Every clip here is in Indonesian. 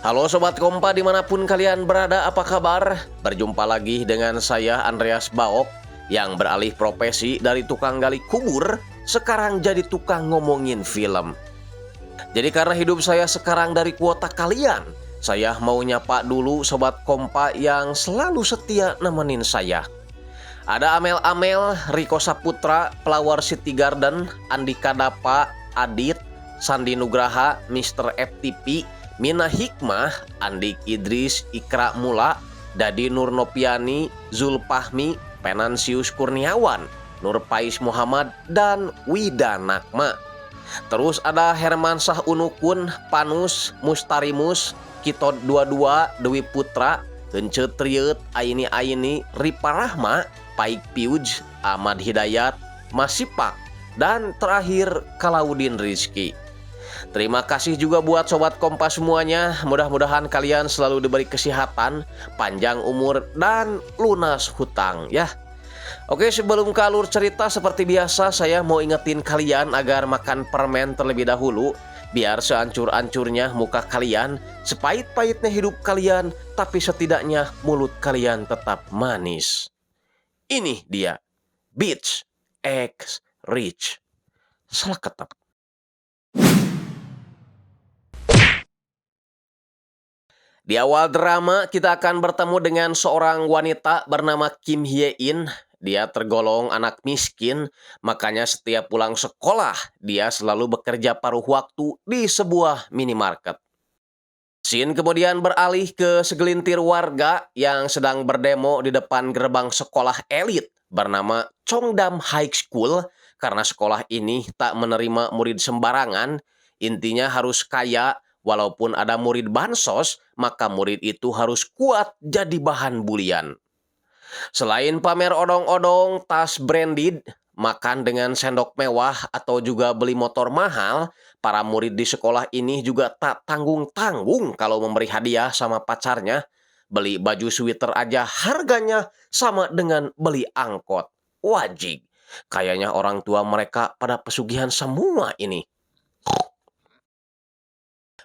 Halo Sobat Kompa dimanapun kalian berada, apa kabar? Berjumpa lagi dengan saya Andreas Baok yang beralih profesi dari tukang gali kubur, sekarang jadi tukang ngomongin film. Jadi karena hidup saya sekarang dari kuota kalian, saya mau nyapa dulu Sobat Kompa yang selalu setia nemenin saya. Ada Amel-Amel, Riko Saputra, Pelawar City Garden, Andika Dapa, Adit, Sandi Nugraha, Mr. FTP, Mina Hikmah, Andik Idris, Ikra Mula, Dadi Nurnopiani, Zulpahmi, Penansius Kurniawan, Nur Pais Muhammad, dan Wida Nakma. Terus ada Herman Sah Unukun, Panus, Mustarimus, Kitod 22, Dewi Putra, Hence Triet, Aini, Ripa Rahma, Paik Piuj, Ahmad Hidayat, Masipak, dan terakhir Kalaudin Rizki. Terima kasih juga buat Sobat Kompas semuanya. Mudah-mudahan kalian selalu diberi kesehatan, panjang umur, dan lunas hutang ya. Oke, sebelum ke alur cerita seperti biasa, saya mau ingetin kalian agar makan permen terlebih dahulu. Biar seancur-ancurnya muka kalian, sepahit-pahitnya hidup kalian, tapi setidaknya mulut kalian tetap manis. Ini dia, Beach X Rich. Salah ketep. Di awal drama, kita akan bertemu dengan seorang wanita bernama Kim Hye-in. Dia tergolong anak miskin, makanya setiap pulang sekolah, dia selalu bekerja paruh waktu di sebuah minimarket. Scene kemudian beralih ke segelintir warga yang sedang berdemo di depan gerbang sekolah elit bernama Chongdam High School karena sekolah ini tak menerima murid sembarangan, intinya harus kaya. Walaupun ada murid bansos, maka murid itu harus kuat jadi bahan bulian. Selain pamer odong-odong, tas branded, makan dengan sendok mewah, atau juga beli motor mahal, para murid di sekolah ini juga tak tanggung-tanggung kalau memberi hadiah sama pacarnya. Beli baju sweater aja harganya sama dengan beli angkot. Wajib. Kayaknya orang tua mereka pada pesugihan semua ini.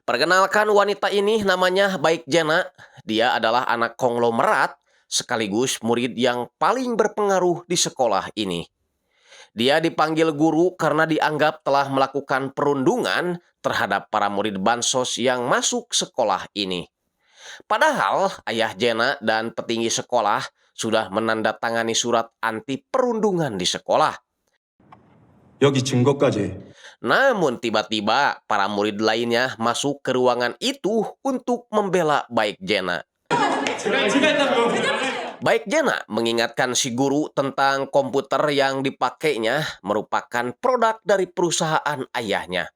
Perkenalkan wanita ini namanya Baik Jena. Dia adalah anak konglomerat sekaligus murid yang paling berpengaruh di sekolah ini. Dia dipanggil guru karena dianggap telah melakukan perundungan terhadap para murid bansos yang masuk sekolah ini. Padahal ayah Jena dan petinggi sekolah sudah menandatangani surat anti perundungan di sekolah. 여기 증거까지. Namun tiba-tiba para murid lainnya masuk ke ruangan itu untuk membela Baik Jena. Baik Jena mengingatkan si guru tentang komputer yang dipakainya merupakan produk dari perusahaan ayahnya.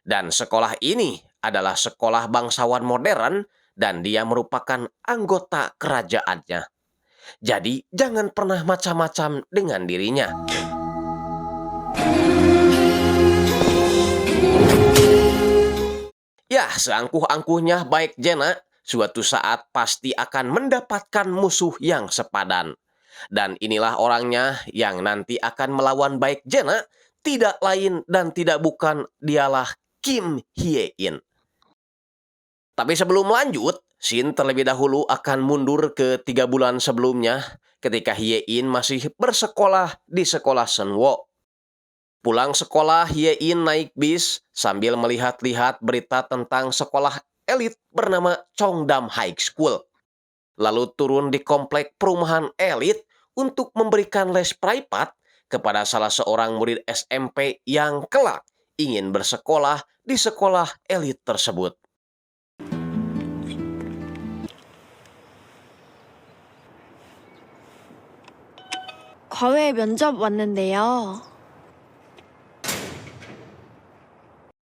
Dan sekolah ini adalah sekolah bangsawan modern dan dia merupakan anggota kerajaannya. Jadi jangan pernah macam-macam dengan dirinya. Ya, seangkuh-angkuhnya Baik Jena, suatu saat pasti akan mendapatkan musuh yang sepadan. Dan inilah orangnya yang nanti akan melawan Baik Jena, tidak lain dan tidak bukan dialah Kim Hye-in. Tapi sebelum lanjut, Shin terlebih dahulu akan mundur ke 3 bulan sebelumnya ketika Hye-in masih bersekolah di sekolah Senwo. Pulang sekolah, Hye-in naik bis sambil melihat-lihat berita tentang sekolah elit bernama Chongdam High School. Lalu turun di komplek perumahan elit untuk memberikan les privat kepada salah seorang murid SMP yang kelak ingin bersekolah di sekolah elit tersebut. 과외 면접 왔는데요.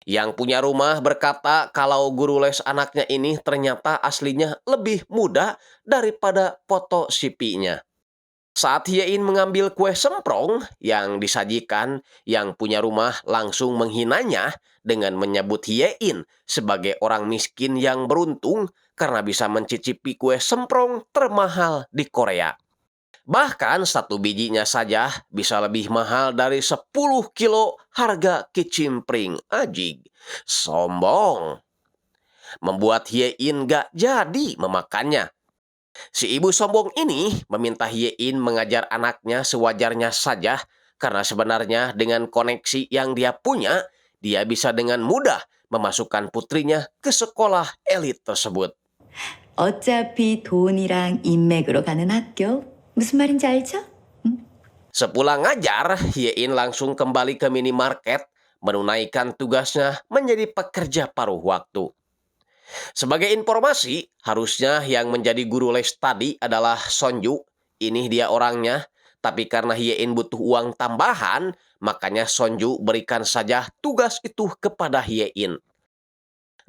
Yang punya rumah berkata kalau guru les anaknya ini ternyata aslinya lebih muda daripada foto CV-nya. Saat Hye-in mengambil kue semprong yang disajikan, yang punya rumah langsung menghinanya dengan menyebut Hye-in sebagai orang miskin yang beruntung karena bisa mencicipi kue semprong termahal di Korea. Bahkan 1 bijinya saja bisa lebih mahal dari 10 kilo harga kicimpring. Ajig, sombong. membuat Hye-in gak jadi memakannya. Si ibu sombong ini meminta Hye-in mengajar anaknya sewajarnya saja karena sebenarnya dengan koneksi yang dia punya, dia bisa dengan mudah memasukkan putrinya ke sekolah elit tersebut. 어차피 돈이랑 인맥으로 가는 학교. 무슨 말인지 알죠? Sepulang ngajar, Hye-in langsung kembali ke minimarket menunaikan tugasnya menjadi pekerja paruh waktu. Sebagai informasi, harusnya yang menjadi guru les tadi adalah Sonju. Ini dia orangnya, tapi karena Hye-in butuh uang tambahan, makanya Sonju berikan saja tugas itu kepada Hye-in.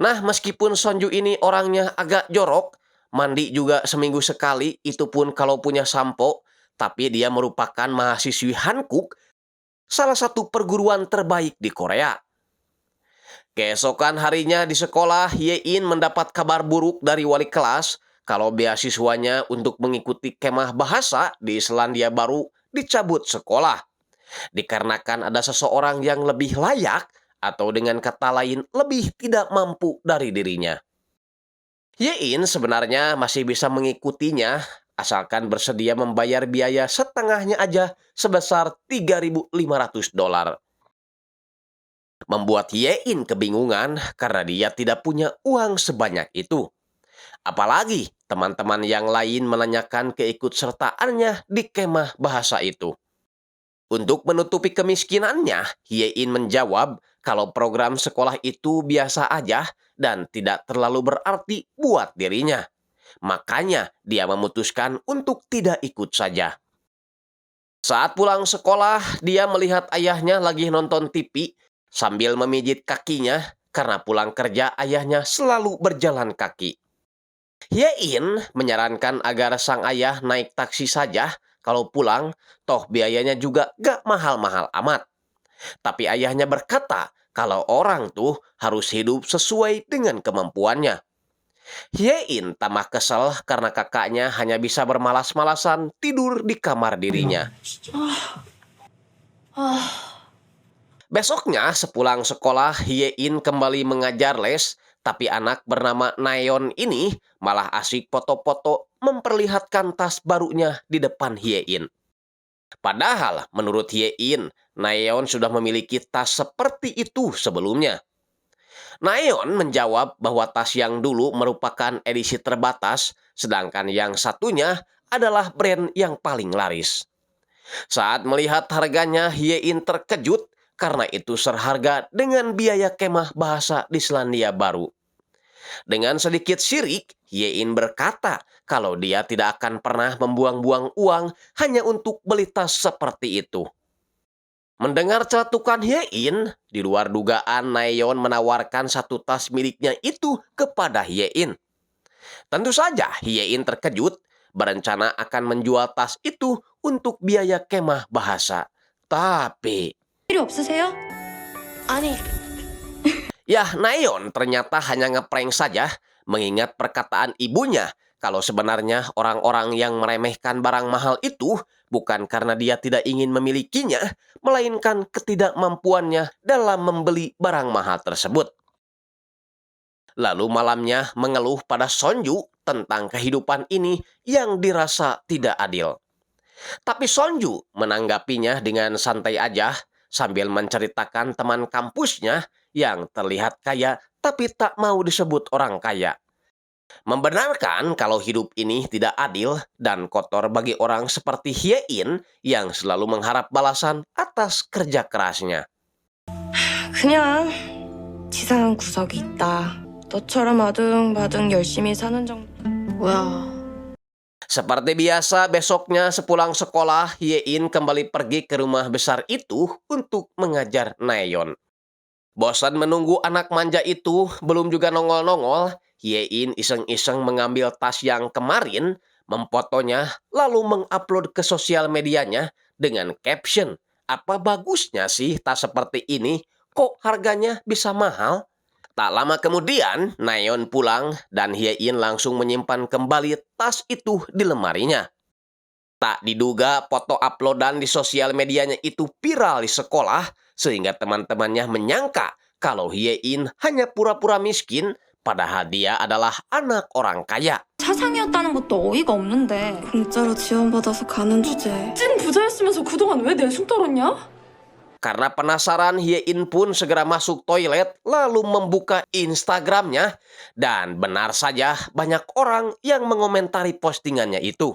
Nah, meskipun Sonju ini orangnya agak jorok, mandi juga seminggu sekali, itu pun kalau punya sampo, tapi dia merupakan mahasiswi Hankuk, salah satu perguruan terbaik di Korea. Keesokan harinya di sekolah, Hye-in mendapat kabar buruk dari wali kelas kalau beasiswanya untuk mengikuti kemah bahasa di Selandia Baru dicabut sekolah. Dikarenakan ada seseorang yang lebih layak atau dengan kata lain lebih tidak mampu dari dirinya. Hye-in sebenarnya masih bisa mengikutinya asalkan bersedia membayar biaya setengahnya aja sebesar $3.500. Membuat Hye-in kebingungan karena dia tidak punya uang sebanyak itu. Apalagi teman-teman yang lain menanyakan keikutsertaannya di kemah bahasa itu. Untuk menutupi kemiskinannya, Hye-in menjawab kalau program sekolah itu biasa aja dan tidak terlalu berarti buat dirinya. Makanya dia memutuskan untuk tidak ikut saja. Saat pulang sekolah, dia melihat ayahnya lagi nonton TV sambil memijit kakinya karena pulang kerja ayahnya selalu berjalan kaki. Hye-in menyarankan agar sang ayah naik taksi saja kalau pulang, toh biayanya juga gak mahal-mahal amat. Tapi ayahnya berkata kalau orang tuh harus hidup sesuai dengan kemampuannya. Hye-in tambah kesel karena kakaknya hanya bisa bermalas-malasan tidur di kamar dirinya. Besoknya sepulang sekolah, Hye-in kembali mengajar les, tapi anak bernama Naeon ini malah asik foto-foto memperlihatkan tas barunya di depan Hye-in. Padahal menurut Hye-in, Naeon sudah memiliki tas seperti itu sebelumnya. Naeon menjawab bahwa tas yang dulu merupakan edisi terbatas, sedangkan yang satunya adalah brand yang paling laris. Saat melihat harganya, Hye-in terkejut karena itu seharga dengan biaya kemah bahasa di Selandia Baru. Dengan sedikit sirik, Hye-in berkata kalau dia tidak akan pernah membuang-buang uang hanya untuk beli tas seperti itu. Mendengar celetukan Hye-in, di luar dugaan Naeon menawarkan satu tas miliknya itu kepada Hye-in. Tentu saja Hye-in terkejut, berencana akan menjual tas itu untuk biaya kemah bahasa. Tapi 필요 없으세요? 아니, ya, Naeon ternyata hanya ngeprank saja, mengingat perkataan ibunya kalau sebenarnya orang-orang yang meremehkan barang mahal itu bukan karena dia tidak ingin memilikinya, melainkan ketidakmampuannya dalam membeli barang mahal tersebut. Lalu malamnya mengeluh pada Sonju tentang kehidupan ini yang dirasa tidak adil. Tapi Sonju menanggapinya dengan santai aja sambil menceritakan teman kampusnya yang terlihat kaya tapi tak mau disebut orang kaya. Membenarkan kalau hidup ini tidak adil dan kotor bagi orang seperti Hye-in yang selalu mengharap balasan atas kerja kerasnya. 그냥 치사한 구석이 있다. 너처럼 아등바등 열심히 사는 정도. 뭐야. Seperti biasa, besoknya sepulang sekolah, Hye-in kembali pergi ke rumah besar itu untuk mengajar Naeon. Bosan menunggu anak manja itu belum juga nongol-nongol, Hye-in iseng-iseng mengambil tas yang kemarin, memfotonya, lalu mengupload ke sosial medianya dengan caption, "Apa bagusnya sih tas seperti ini? Kok harganya bisa mahal?" Tak lama kemudian, Naeon pulang dan Hye-in langsung menyimpan kembali tas itu di lemarinya. Tak diduga foto uploadan di sosial medianya itu viral di sekolah, sehingga teman-temannya menyangka kalau Hye-in hanya pura-pura miskin, padahal dia adalah anak orang kaya. 차상이었다는 것도 어이가 없는데. 공짜로 지원받아서 가는 주제에 찐 부자였으면서 그동안 왜 내숭 떨었냐? Karena penasaran, Hye-in pun segera masuk toilet lalu membuka Instagramnya. Dan benar saja banyak orang yang mengomentari postingannya itu.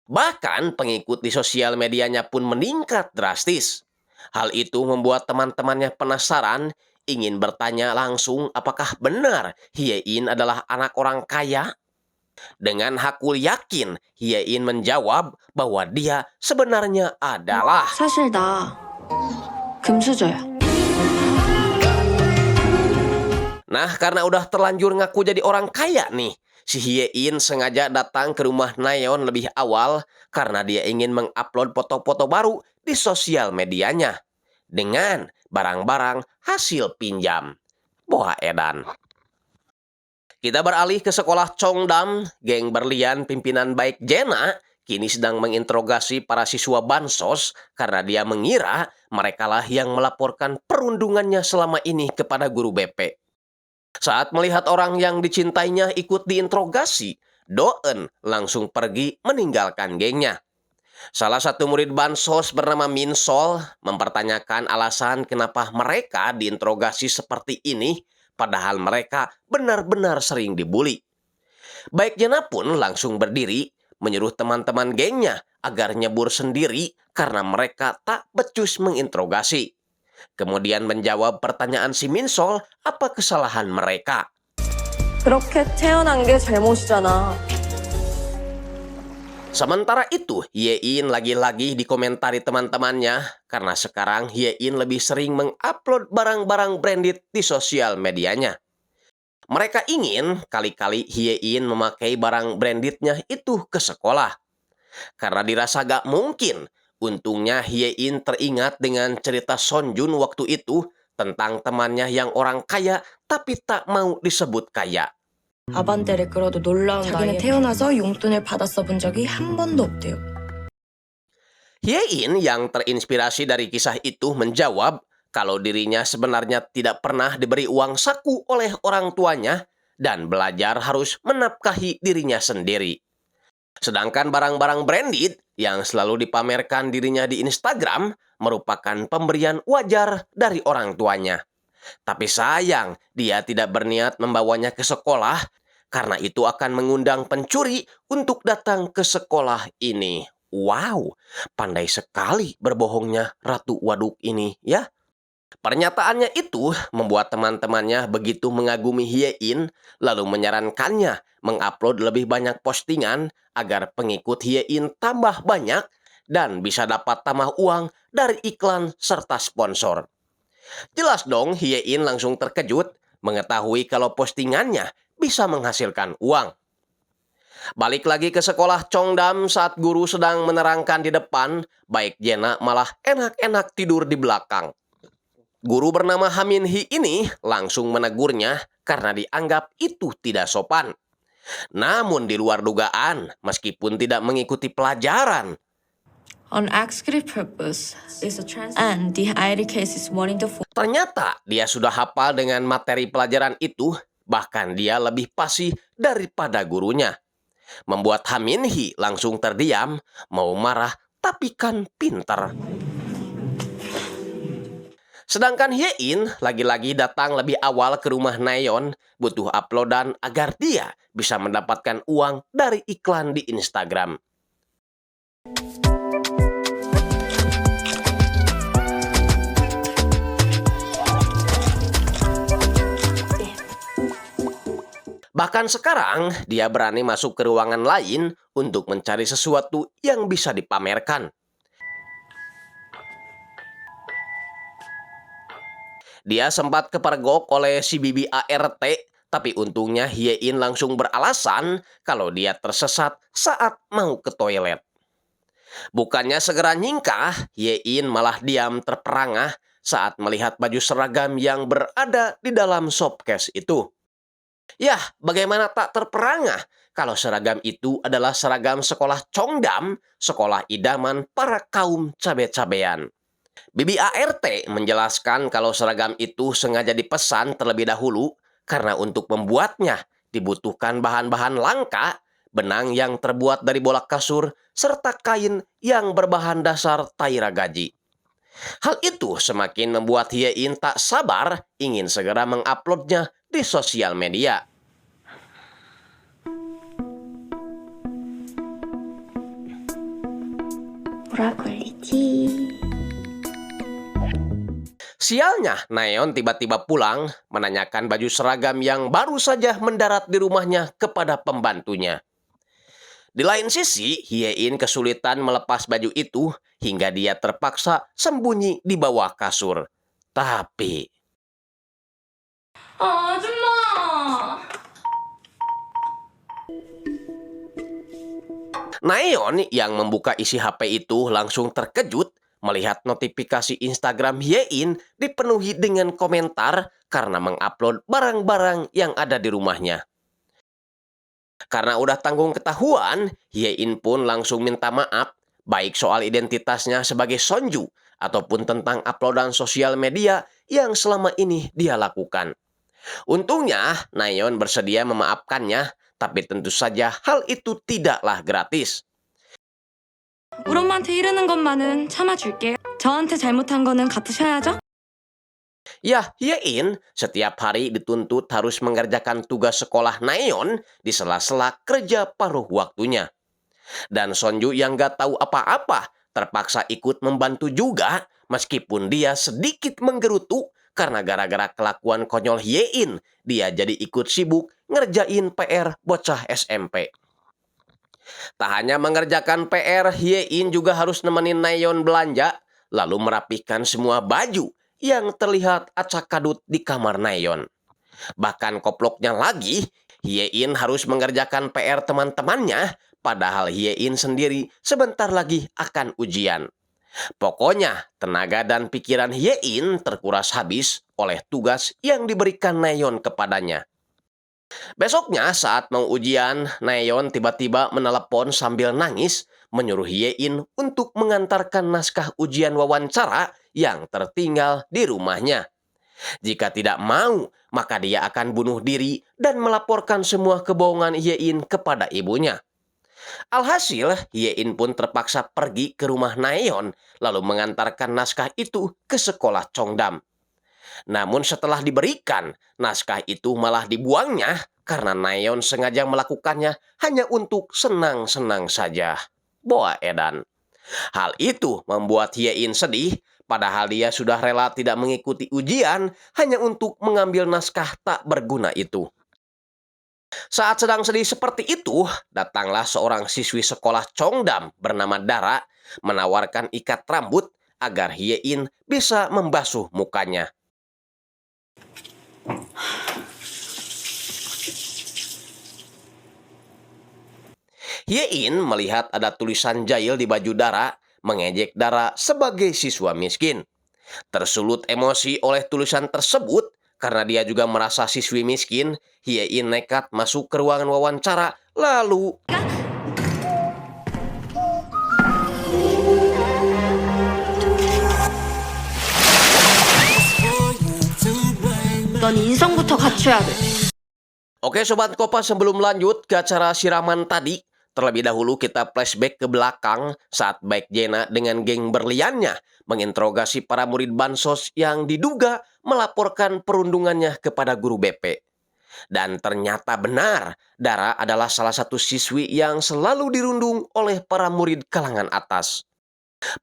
Bahkan pengikut di sosial medianya pun meningkat drastis. Hal itu membuat teman-temannya penasaran, ingin bertanya langsung apakah benar Hye-in adalah anak orang kaya. Dengan hakul yakin, Hye-in menjawab bahwa dia sebenarnya adalah 사실 나 금수저야. Nah, karena udah terlanjur ngaku jadi orang kaya nih, si Hye-in sengaja datang ke rumah Nayeon lebih awal karena dia ingin mengupload foto-foto baru di sosial medianya dengan barang-barang hasil pinjam. Boa edan. Kita beralih ke sekolah Cheongdam. Geng berlian pimpinan baik Jena kini sedang menginterogasi para siswa bansos karena dia mengira merekalah yang melaporkan perundungannya selama ini kepada guru BP. Saat melihat orang yang dicintainya ikut diinterogasi, Do-eun langsung pergi meninggalkan gengnya. Salah satu murid bansos bernama Min Sol mempertanyakan alasan kenapa mereka diinterogasi seperti ini, padahal mereka benar-benar sering dibully. Baik Jena pun langsung berdiri, menyuruh teman-teman gengnya agar nyebur sendiri karena mereka tak becus menginterogasi. Kemudian menjawab pertanyaan si Min Sol apa kesalahan mereka. 그렇게 태어난 게 잘못이잖아. Sementara itu, Hye-in lagi-lagi dikomentari teman-temannya karena sekarang Hye-in lebih sering mengupload barang-barang branded di sosial medianya. Mereka ingin kali-kali Hye-in memakai barang brandednya itu ke sekolah. Karena dirasa gak mungkin, untungnya Hye-in teringat dengan cerita Sonjun waktu itu tentang temannya yang orang kaya tapi tak mau disebut kaya. 아반떼를 끌어도 놀라운 자기는 태어나서 용돈을 받았어 본 적이 한 번도 없대요. Hye-in yang terinspirasi dari kisah itu menjawab kalau dirinya sebenarnya tidak pernah diberi uang saku oleh orang tuanya dan belajar harus menafkahi dirinya sendiri. Sedangkan barang-barang branded yang selalu dipamerkan dirinya di Instagram merupakan pemberian wajar dari orang tuanya. Tapi sayang, dia tidak berniat membawanya ke sekolah karena itu akan mengundang pencuri untuk datang ke sekolah ini. Wow, pandai sekali berbohongnya Ratu Waduk ini ya. Pernyataannya itu membuat teman-temannya begitu mengagumi Hye-in, lalu menyarankannya mengupload lebih banyak postingan agar pengikut Hye-in tambah banyak dan bisa dapat tambah uang dari iklan serta sponsor. Jelas dong Hye-in langsung terkejut mengetahui kalau postingannya bisa menghasilkan uang. Balik lagi ke sekolah Cheongdam saat guru sedang menerangkan di depan, baik Jena malah enak-enak tidur di belakang. Guru bernama Hamin Hee ini langsung menegurnya karena dianggap itu tidak sopan. Namun di luar dugaan, meskipun tidak mengikuti pelajaran, On executive purpose is a trans and the ID case is wanting to ternyata dia sudah hafal dengan materi pelajaran itu, bahkan dia lebih fasih daripada gurunya. Membuat Hamin Hee langsung terdiam, mau marah tapi kan pinter. Sedangkan Hye-in lagi-lagi datang lebih awal ke rumah Nayeon, butuh uploadan agar dia bisa mendapatkan uang dari iklan di Instagram. Bahkan sekarang, dia berani masuk ke ruangan lain untuk mencari sesuatu yang bisa dipamerkan. Dia sempat kepergok oleh si bibi ART, tapi untungnya Hye-in langsung beralasan kalau dia tersesat saat mau ke toilet. Bukannya segera nyingkah, Hye-in malah diam terperangah saat melihat baju seragam yang berada di dalam shopcase itu. Yah, bagaimana tak terperangah kalau seragam itu adalah seragam sekolah Cheongdam, sekolah idaman para kaum cabe-cabean. Bibi ART menjelaskan kalau seragam itu sengaja dipesan terlebih dahulu karena untuk membuatnya dibutuhkan bahan-bahan langka, benang yang terbuat dari bola kasur, serta kain yang berbahan dasar taira gaji. Hal itu semakin membuat Hye-in tak sabar ingin segera menguploadnya di sosial media. 뭐라 걸리지? Sialnya, Naeon tiba-tiba pulang menanyakan baju seragam yang baru saja mendarat di rumahnya kepada pembantunya. Di lain sisi, Hye-in kesulitan melepas baju itu hingga dia terpaksa sembunyi di bawah kasur. Tapi 아줌마! Naeon yang membuka isi HP itu langsung terkejut melihat notifikasi Instagram Hye-in dipenuhi dengan komentar karena mengupload barang-barang yang ada di rumahnya. Karena udah tanggung ketahuan, Hye-in pun langsung minta maaf, baik soal identitasnya sebagai Sonju ataupun tentang uploadan sosial media yang selama ini dia lakukan. Untungnya, Naeon bersedia memaafkannya, tapi tentu saja hal itu tidaklah gratis. 우리 엄마한테 이러는 것만은 참아줄게. 저한테 잘못한 거는 갚으셔야죠. Ya, Hye-in setiap hari dituntut harus mengerjakan tugas sekolah Naeon di sela-sela kerja paruh waktunya. Dan Sonju yang gak tahu apa-apa terpaksa ikut membantu juga meskipun dia sedikit menggerutu karena gara-gara kelakuan konyol Hye-in dia jadi ikut sibuk ngerjain PR bocah SMP. Tak hanya mengerjakan PR, Hye-in juga harus nemenin Naeon belanja, lalu merapihkan semua baju yang terlihat acak-kadut di kamar Naeon. Bahkan koploknya lagi, Hye-in harus mengerjakan PR teman-temannya, padahal Hye-in sendiri sebentar lagi akan ujian. Pokoknya, tenaga dan pikiran Hye-in terkuras habis oleh tugas yang diberikan Naeon kepadanya. Besoknya saat mau ujian, Naeon tiba-tiba menelepon sambil nangis, menyuruh Hye-in untuk mengantarkan naskah ujian wawancara yang tertinggal di rumahnya. Jika tidak mau, maka dia akan bunuh diri dan melaporkan semua kebohongan Hye-in kepada ibunya. Alhasil, Hye-in pun terpaksa pergi ke rumah Naeon, lalu mengantarkan naskah itu ke sekolah Cheongdam. Namun setelah diberikan, naskah itu malah dibuangnya karena Naeon sengaja melakukannya hanya untuk senang-senang saja. Boa edan. Hal itu membuat Hye-in sedih, padahal dia sudah rela tidak mengikuti ujian hanya untuk mengambil naskah tak berguna itu. Saat sedang sedih seperti itu, datanglah seorang siswi sekolah Cheongdam bernama Dara menawarkan ikat rambut agar Hye-in bisa membasuh mukanya. Hye-in melihat ada tulisan jahil di baju Dara, mengejek Dara sebagai siswa miskin. Tersulut emosi oleh tulisan tersebut, karena dia juga merasa siswi miskin, Hye-in nekat masuk ke ruangan wawancara, lalu 넌 인성부터 갖춰야 돼. Oke Sobat Kopas, sebelum lanjut ke acara siraman tadi, terlebih dahulu kita flashback ke belakang saat Baek Jena dengan geng berliannya menginterogasi para murid bansos yang diduga melaporkan perundungannya kepada guru BP. Dan ternyata benar, Dara adalah salah satu siswi yang selalu dirundung oleh para murid kalangan atas.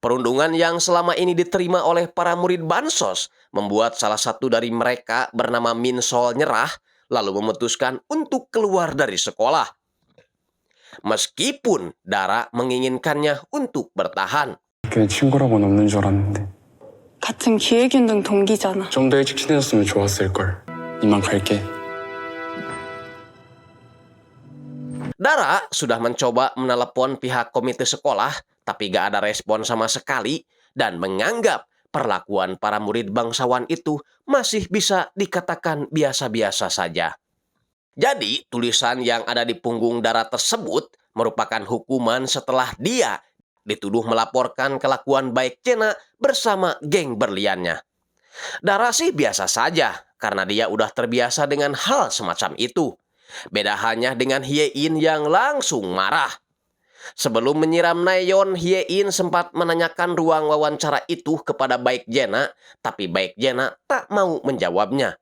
Perundungan yang selama ini diterima oleh para murid bansos membuat salah satu dari mereka bernama Min Sol nyerah, lalu memutuskan untuk keluar dari sekolah. Meskipun Dara menginginkannya untuk bertahan. 걔 친구라고는 없는 줄 알았는데 같은 기획윤등 동기잖아. 좀 더 일찍 친해졌으면 좋았을걸. 이만 갈게. Dara sudah mencoba menelepon pihak komite sekolah, tapi gak ada respon sama sekali dan menganggap perlakuan para murid bangsawan itu masih bisa dikatakan biasa-biasa saja. Jadi, tulisan yang ada di punggung Dara tersebut merupakan hukuman setelah dia dituduh melaporkan kelakuan Baek Jena bersama geng berliannya. Dara sih biasa saja karena dia udah terbiasa dengan hal semacam itu. Beda halnya dengan Hye-in yang langsung marah. Sebelum menyiram Nayeon, Hye-in sempat menanyakan ruang wawancara itu kepada Baek Jena, tapi Baek Jena tak mau menjawabnya.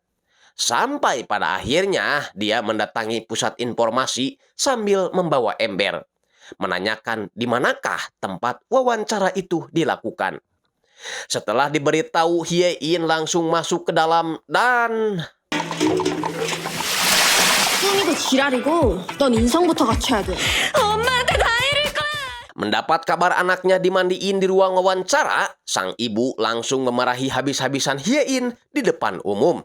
Sampai pada akhirnya dia mendatangi pusat informasi sambil membawa ember, menanyakan di manakah tempat wawancara itu dilakukan. Setelah diberitahu, Hye-in langsung masuk ke dalam dan... 뚱이고 지랄이고 넌 인성부터 갖춰야 돼. 엄마한테 다 이를 거야. Mendapat kabar anaknya dimandiin di ruang wawancara, sang ibu langsung memarahi habis-habisan Hye-in di depan umum.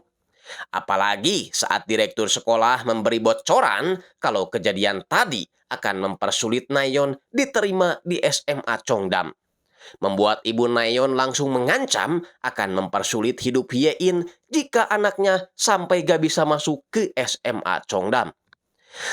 Apalagi saat direktur sekolah memberi bocoran kalau kejadian tadi akan mempersulit Nayeon diterima di SMA Cheongdam. Membuat ibu Nayeon langsung mengancam akan mempersulit hidup Hye-in jika anaknya sampai gak bisa masuk ke SMA Cheongdam.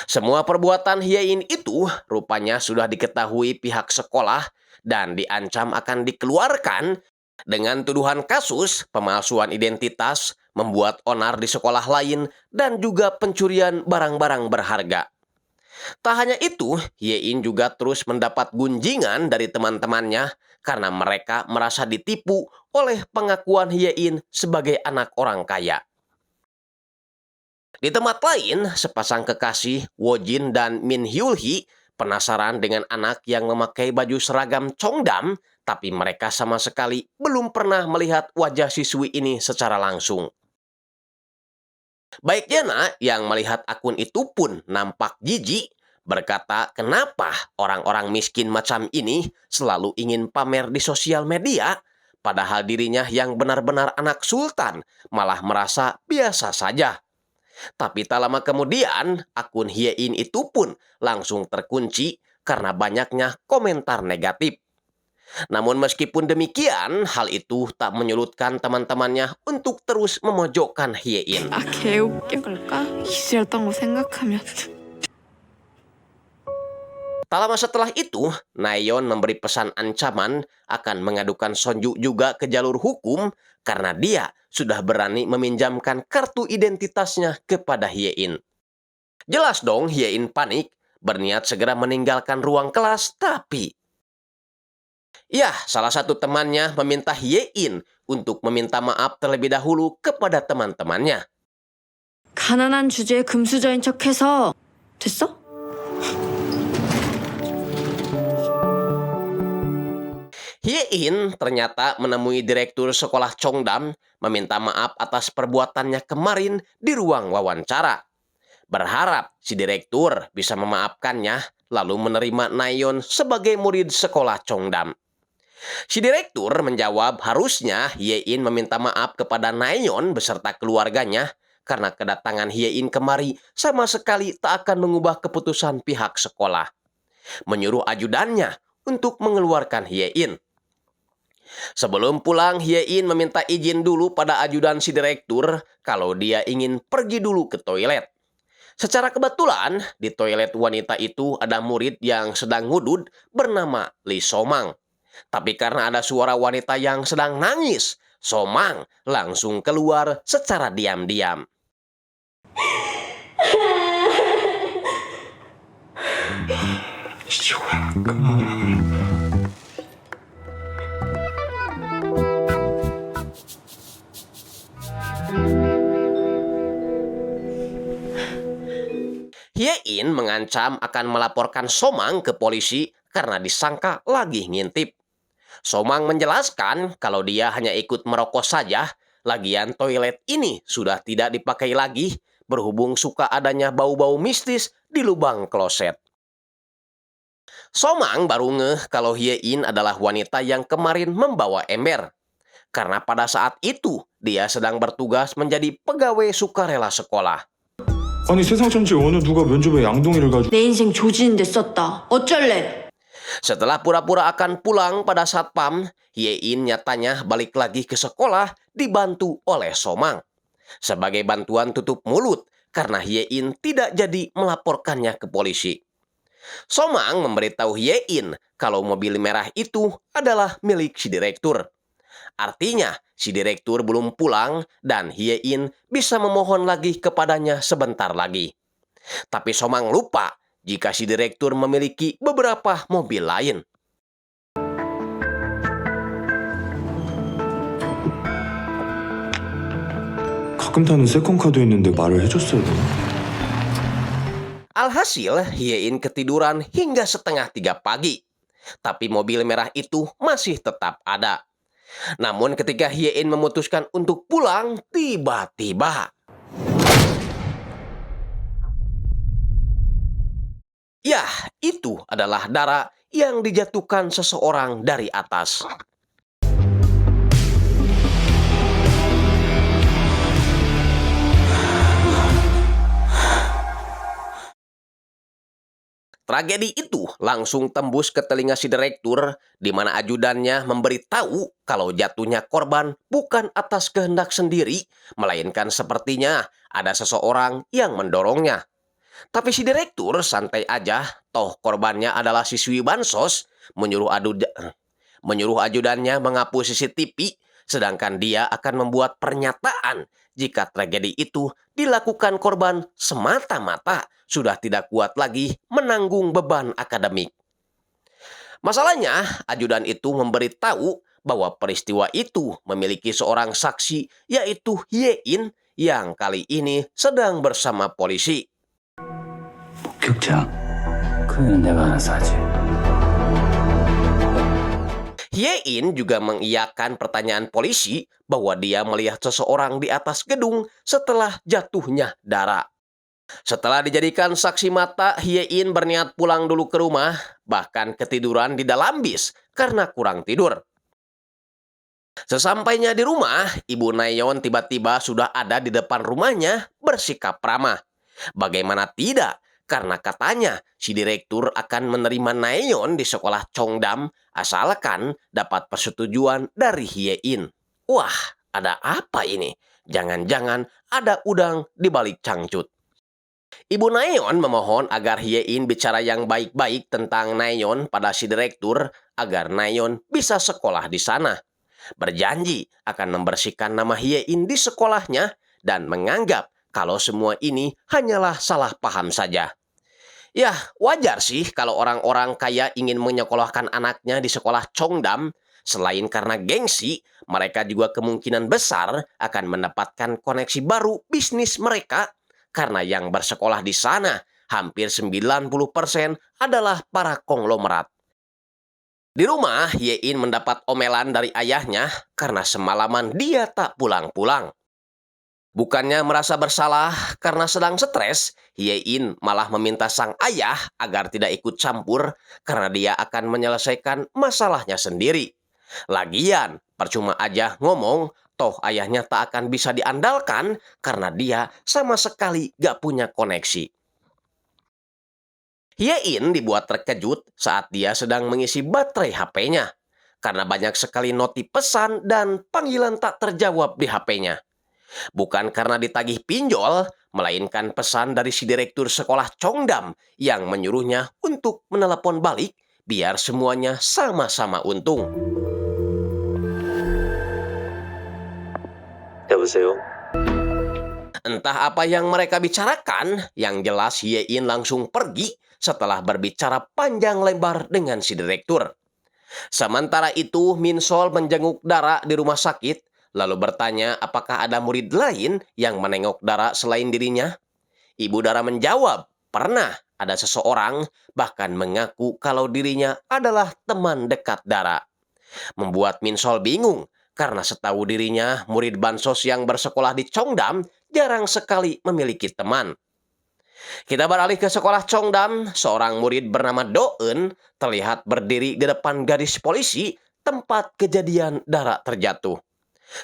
Semua perbuatan Hye-in itu rupanya sudah diketahui pihak sekolah dan diancam akan dikeluarkan dengan tuduhan kasus pemalsuan identitas, membuat onar di sekolah lain, dan juga pencurian barang-barang berharga. Tak hanya itu, Hye-in juga terus mendapat gunjingan dari teman-temannya karena mereka merasa ditipu oleh pengakuan Hye-in sebagai anak orang kaya. Di tempat lain, sepasang kekasih Woo-jin dan Min Hyul-hee penasaran dengan anak yang memakai baju seragam Cheongdam, tapi mereka sama sekali belum pernah melihat wajah siswi ini secara langsung. Baek Jena yang melihat akun itu pun nampak jijik, berkata kenapa orang-orang miskin macam ini selalu ingin pamer di sosial media, padahal dirinya yang benar-benar anak sultan malah merasa biasa saja. Tapi tak lama kemudian, akun Hye-in itu pun langsung terkunci karena banyaknya komentar negatif. Namun meskipun demikian, hal itu tak menyurutkan teman-temannya untuk terus memojokkan Hye-in. 아, 개웃겨 걸까? 이슈였던 거 생각하면. Tak lama setelah itu, Nayeon memberi pesan ancaman akan mengadukan Sonju juga ke jalur hukum karena dia sudah berani meminjamkan kartu identitasnya kepada Hye-in. Jelas dong Hye-in panik, berniat segera meninggalkan ruang kelas, tapi... Ya, salah satu temannya meminta Hye-in untuk meminta maaf terlebih dahulu kepada teman-temannya. 가난한 주제에 금수저인 척해서 됐어? Hye-in ternyata menemui direktur sekolah Cheongdam meminta maaf atas perbuatannya kemarin di ruang wawancara. Berharap si direktur bisa memaafkannya lalu menerima Nayeon sebagai murid sekolah Cheongdam. Si direktur menjawab harusnya Hye-in meminta maaf kepada Nayeon beserta keluarganya karena kedatangan Hye-in kemari sama sekali tak akan mengubah keputusan pihak sekolah. Menyuruh ajudannya untuk mengeluarkan Hye-in. Sebelum pulang, Hye-in meminta izin dulu pada ajudan si direktur kalau dia ingin pergi dulu ke toilet. Secara kebetulan, di toilet wanita itu ada murid yang sedang ngudud bernama Lee So-mang. Tapi karena ada suara wanita yang sedang nangis, So-mang langsung keluar secara diam-diam. Hye-in mengancam akan melaporkan So-mang ke polisi karena disangka lagi ngintip. So-mang menjelaskan kalau dia hanya ikut merokok saja, lagian toilet ini sudah tidak dipakai lagi, berhubung suka adanya bau-bau mistis di lubang kloset. So-mang baru ngeh kalau Hye-in adalah wanita yang kemarin membawa ember. Karena pada saat itu, dia sedang bertugas menjadi pegawai sukarela sekolah. 아니 세상 천지 어느 누가 면접에 양동이를 가지고 내 인생 조지는데 썼다. 어쩔래? Setelah pura-pura akan pulang pada satpam, Hye-in nyatanya balik lagi ke sekolah dibantu oleh So-mang. Sebagai bantuan tutup mulut karena Hye-in tidak jadi melaporkannya ke polisi. So-mang memberitahu Hye-in kalau mobil merah itu adalah milik si direktur. Artinya, si direktur belum pulang dan Hye-in bisa memohon lagi kepadanya sebentar lagi. Tapi Somang lupa jika si direktur memiliki beberapa mobil lain. 가끔 타는 세컨카도 있는데 말을 해줬어야 되나? Alhasil, Hye-in ketiduran hingga setengah 3 pagi. Tapi mobil merah itu masih tetap ada. Namun ketika Hye-in memutuskan untuk pulang, tiba-tiba ya, itu adalah Dara yang dijatuhkan seseorang dari atas. Tragedi itu langsung tembus ke telinga si direktur, di mana ajudannya memberitahu kalau jatuhnya korban bukan atas kehendak sendiri, melainkan sepertinya ada seseorang yang mendorongnya. Tapi si direktur santai aja, toh korbannya adalah siswi bansos, menyuruh ajudannya menghapus CCTV, sedangkan dia akan membuat pernyataan jika tragedi itu dilakukan korban semata-mata sudah tidak kuat lagi menanggung beban akademik. Masalahnya, ajudan itu memberitahu bahwa peristiwa itu memiliki seorang saksi, yaitu Hye-in, yang kali ini sedang bersama polisi. 목격자, 그는 내가 알아서 하지. Hye-in juga mengiyakan pertanyaan polisi bahwa dia melihat seseorang di atas gedung setelah jatuhnya Dara. Setelah dijadikan saksi mata, Hye-in berniat pulang dulu ke rumah, bahkan ketiduran di dalam bis karena kurang tidur. Sesampainya di rumah, Ibu Nayeon tiba-tiba sudah ada di depan rumahnya bersikap ramah. Bagaimana tidak? Karena katanya si direktur akan menerima Nayeon di sekolah Cheongdam asalkan dapat persetujuan dari Hye-in. Wah, ada apa ini? Jangan-jangan ada udang di balik cangcut. Ibu Nayeon memohon agar Hye-in bicara yang baik-baik tentang Nayeon pada si direktur agar Nayeon bisa sekolah di sana. Berjanji akan membersihkan nama Hye-in di sekolahnya dan menganggap kalau semua ini hanyalah salah paham saja. Ya, wajar sih kalau orang-orang kaya ingin menyekolahkan anaknya di sekolah Cheongdam. Selain karena gengsi, mereka juga kemungkinan besar akan mendapatkan koneksi baru bisnis mereka. Karena yang bersekolah di sana hampir 90% adalah para konglomerat. Di rumah, Hye-in mendapat omelan dari ayahnya karena semalaman dia tak pulang-pulang. Bukannya merasa bersalah karena sedang stres, Hye-in malah meminta sang ayah agar tidak ikut campur karena dia akan menyelesaikan masalahnya sendiri. Lagian, percuma aja ngomong, toh ayahnya tak akan bisa diandalkan karena dia sama sekali gak punya koneksi. Hye-in dibuat terkejut saat dia sedang mengisi baterai HP-nya karena banyak sekali noti pesan dan panggilan tak terjawab di HP-nya. Bukan karena ditagih pinjol, melainkan pesan dari si direktur sekolah Cheongdam yang menyuruhnya untuk menelepon balik biar semuanya sama-sama untung. 여보세요? Entah apa yang mereka bicarakan, yang jelas Hye-in langsung pergi setelah berbicara panjang lebar dengan si direktur. Sementara itu, Min Sol menjenguk Dara di rumah sakit, lalu bertanya apakah ada murid lain yang menengok Dara selain dirinya. Ibu Dara menjawab, pernah ada seseorang, bahkan mengaku kalau dirinya adalah teman dekat Dara. Membuat Min Sol bingung, karena setahu dirinya murid bansos yang bersekolah di Cheongdam jarang sekali memiliki teman. Kita beralih ke sekolah Cheongdam, seorang murid bernama Do-eun terlihat berdiri di depan garis polisi tempat kejadian Dara terjatuh.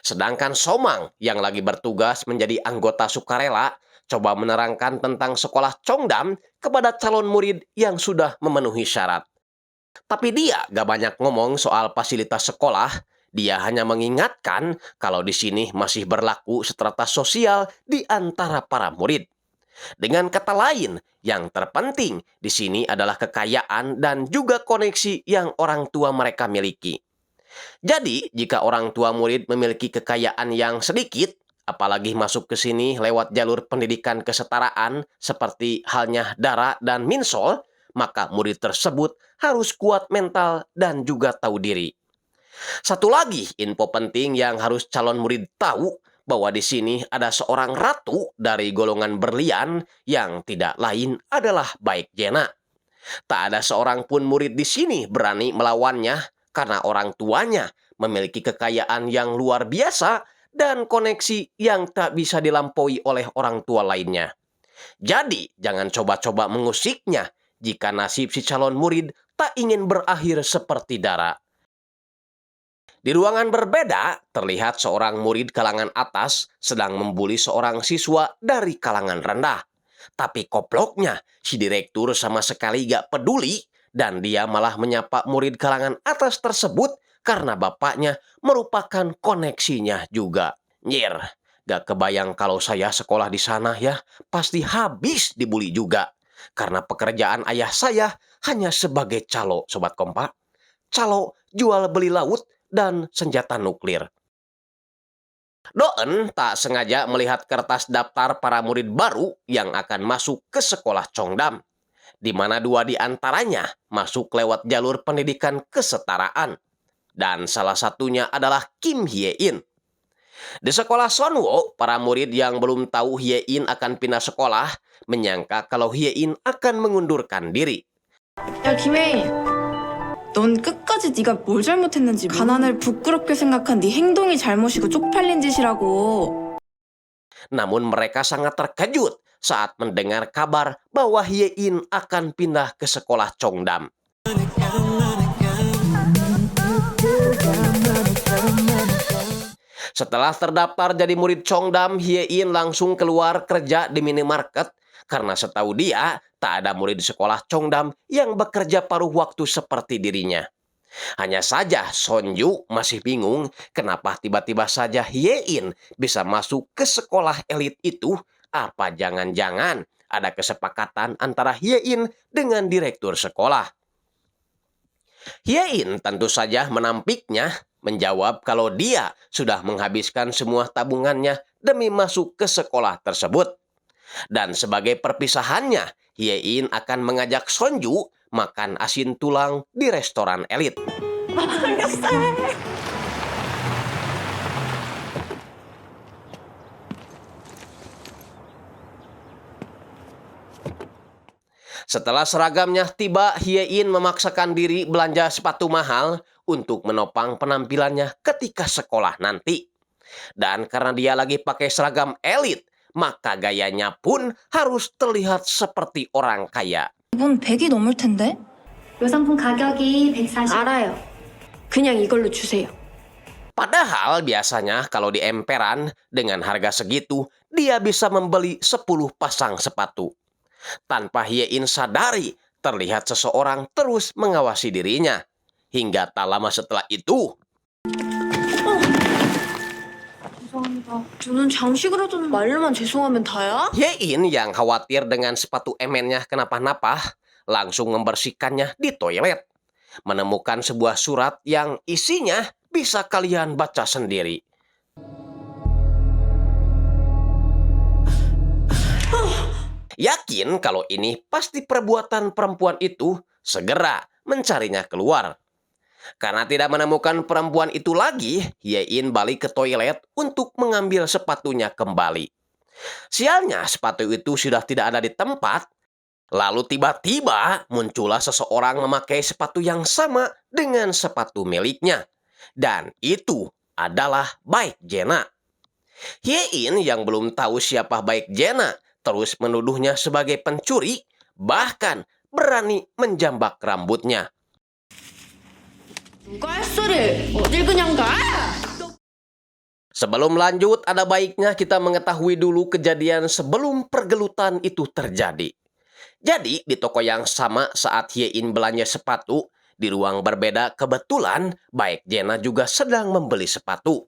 Sedangkan Somang yang lagi bertugas menjadi anggota sukarela coba menerangkan tentang sekolah Cheongdam kepada calon murid yang sudah memenuhi syarat. Tapi dia gak banyak ngomong soal fasilitas sekolah. Dia hanya mengingatkan kalau di sini masih berlaku strata sosial di antara para murid. Dengan kata lain, yang terpenting di sini adalah kekayaan dan juga koneksi yang orang tua mereka miliki. Jadi, jika orang tua murid memiliki kekayaan yang sedikit, apalagi masuk ke sini lewat jalur pendidikan kesetaraan seperti halnya Dara dan Minsol, maka murid tersebut harus kuat mental dan juga tahu diri. Satu lagi info penting yang harus calon murid tahu, bahwa di sini ada seorang ratu dari golongan berlian yang tidak lain adalah Baek Jena. Tak ada seorang pun murid di sini berani melawannya karena orang tuanya memiliki kekayaan yang luar biasa dan koneksi yang tak bisa dilampaui oleh orang tua lainnya. Jadi, jangan coba-coba mengusiknya jika nasib si calon murid tak ingin berakhir seperti Dara. Di ruangan berbeda, terlihat seorang murid kalangan atas sedang membuli seorang siswa dari kalangan rendah. Tapi koploknya, si direktur sama sekali gak peduli dan dia malah menyapa murid kalangan atas tersebut karena bapaknya merupakan koneksinya juga. Nyir, gak kebayang kalau saya sekolah di sana ya, pasti habis dibully juga. Karena pekerjaan ayah saya hanya sebagai calo, Sobat Kompak. Calo jual beli laut dan senjata nuklir. Doen tak sengaja melihat kertas daftar para murid baru yang akan masuk ke sekolah Cheongdam, di mana 2 di antaranya masuk lewat jalur pendidikan kesetaraan, dan salah satunya adalah Kim Hye-in. Di sekolah Sonwo, para murid yang belum tahu Hye-in akan pindah sekolah menyangka kalau Hye-in akan mengundurkan diri. 야 김혜인, 넌 끝까지 네가 뭘 잘못했는지 가난을 부끄럽게 생각한 네 행동이 잘못이고 쪽팔린 짓이라고. Namun mereka sangat terkejut saat mendengar kabar bahwa Hye-in akan pindah ke sekolah Cheongdam. Setelah terdaftar jadi murid Cheongdam, Hye-in langsung keluar kerja di minimarket karena setahu dia tak ada murid di sekolah Cheongdam yang bekerja paruh waktu seperti dirinya. Hanya saja Sonju masih bingung kenapa tiba-tiba saja Hye-in bisa masuk ke sekolah elit itu. Apa jangan-jangan ada kesepakatan antara Hye-in dengan direktur sekolah? Hye-in tentu saja menampiknya, menjawab kalau dia sudah menghabiskan semua tabungannya demi masuk ke sekolah tersebut. Dan sebagai perpisahannya, Hye-in akan mengajak Sonju makan asin tulang di restoran elit. Setelah seragamnya tiba, Hye-in memaksakan diri belanja sepatu mahal untuk menopang penampilannya ketika sekolah nanti. Dan karena dia lagi pakai seragam elit, maka gayanya pun harus terlihat seperti orang kaya. 이건 100이 넘을 텐데? 요 상품 가격이 140. 알아요. 그냥 이걸로 주세요. Padahal biasanya kalau di emperan dengan harga segitu, dia bisa membeli 10 pasang sepatu. Tanpa Hye-in sadari, terlihat seseorang terus mengawasi dirinya. Hingga tak lama setelah itu, 저는 장식으로도 말로만 죄송하면 다야? Hye-in yang khawatir dengan sepatu emennya kenapa-napa, langsung membersihkannya di toilet. Menemukan sebuah surat yang isinya bisa kalian baca sendiri. Yakin kalau ini pasti perbuatan perempuan itu, segera mencarinya keluar. Karena tidak menemukan perempuan itu lagi, Hye-in balik ke toilet untuk mengambil sepatunya kembali. Sialnya, sepatu itu sudah tidak ada di tempat. Lalu tiba-tiba muncullah seseorang memakai sepatu yang sama dengan sepatu miliknya. Dan itu adalah Baek Jena. Hye-in yang belum tahu siapa Baek Jena terus menuduhnya sebagai pencuri, bahkan berani menjambak rambutnya. 누가 햇소를 어딜 그냥 가? Sebelum lanjut, ada baiknya kita mengetahui dulu kejadian sebelum pergelutan itu terjadi. Jadi, di toko yang sama saat Hye-in belanja sepatu, di ruang berbeda kebetulan Baek Jena juga sedang membeli sepatu.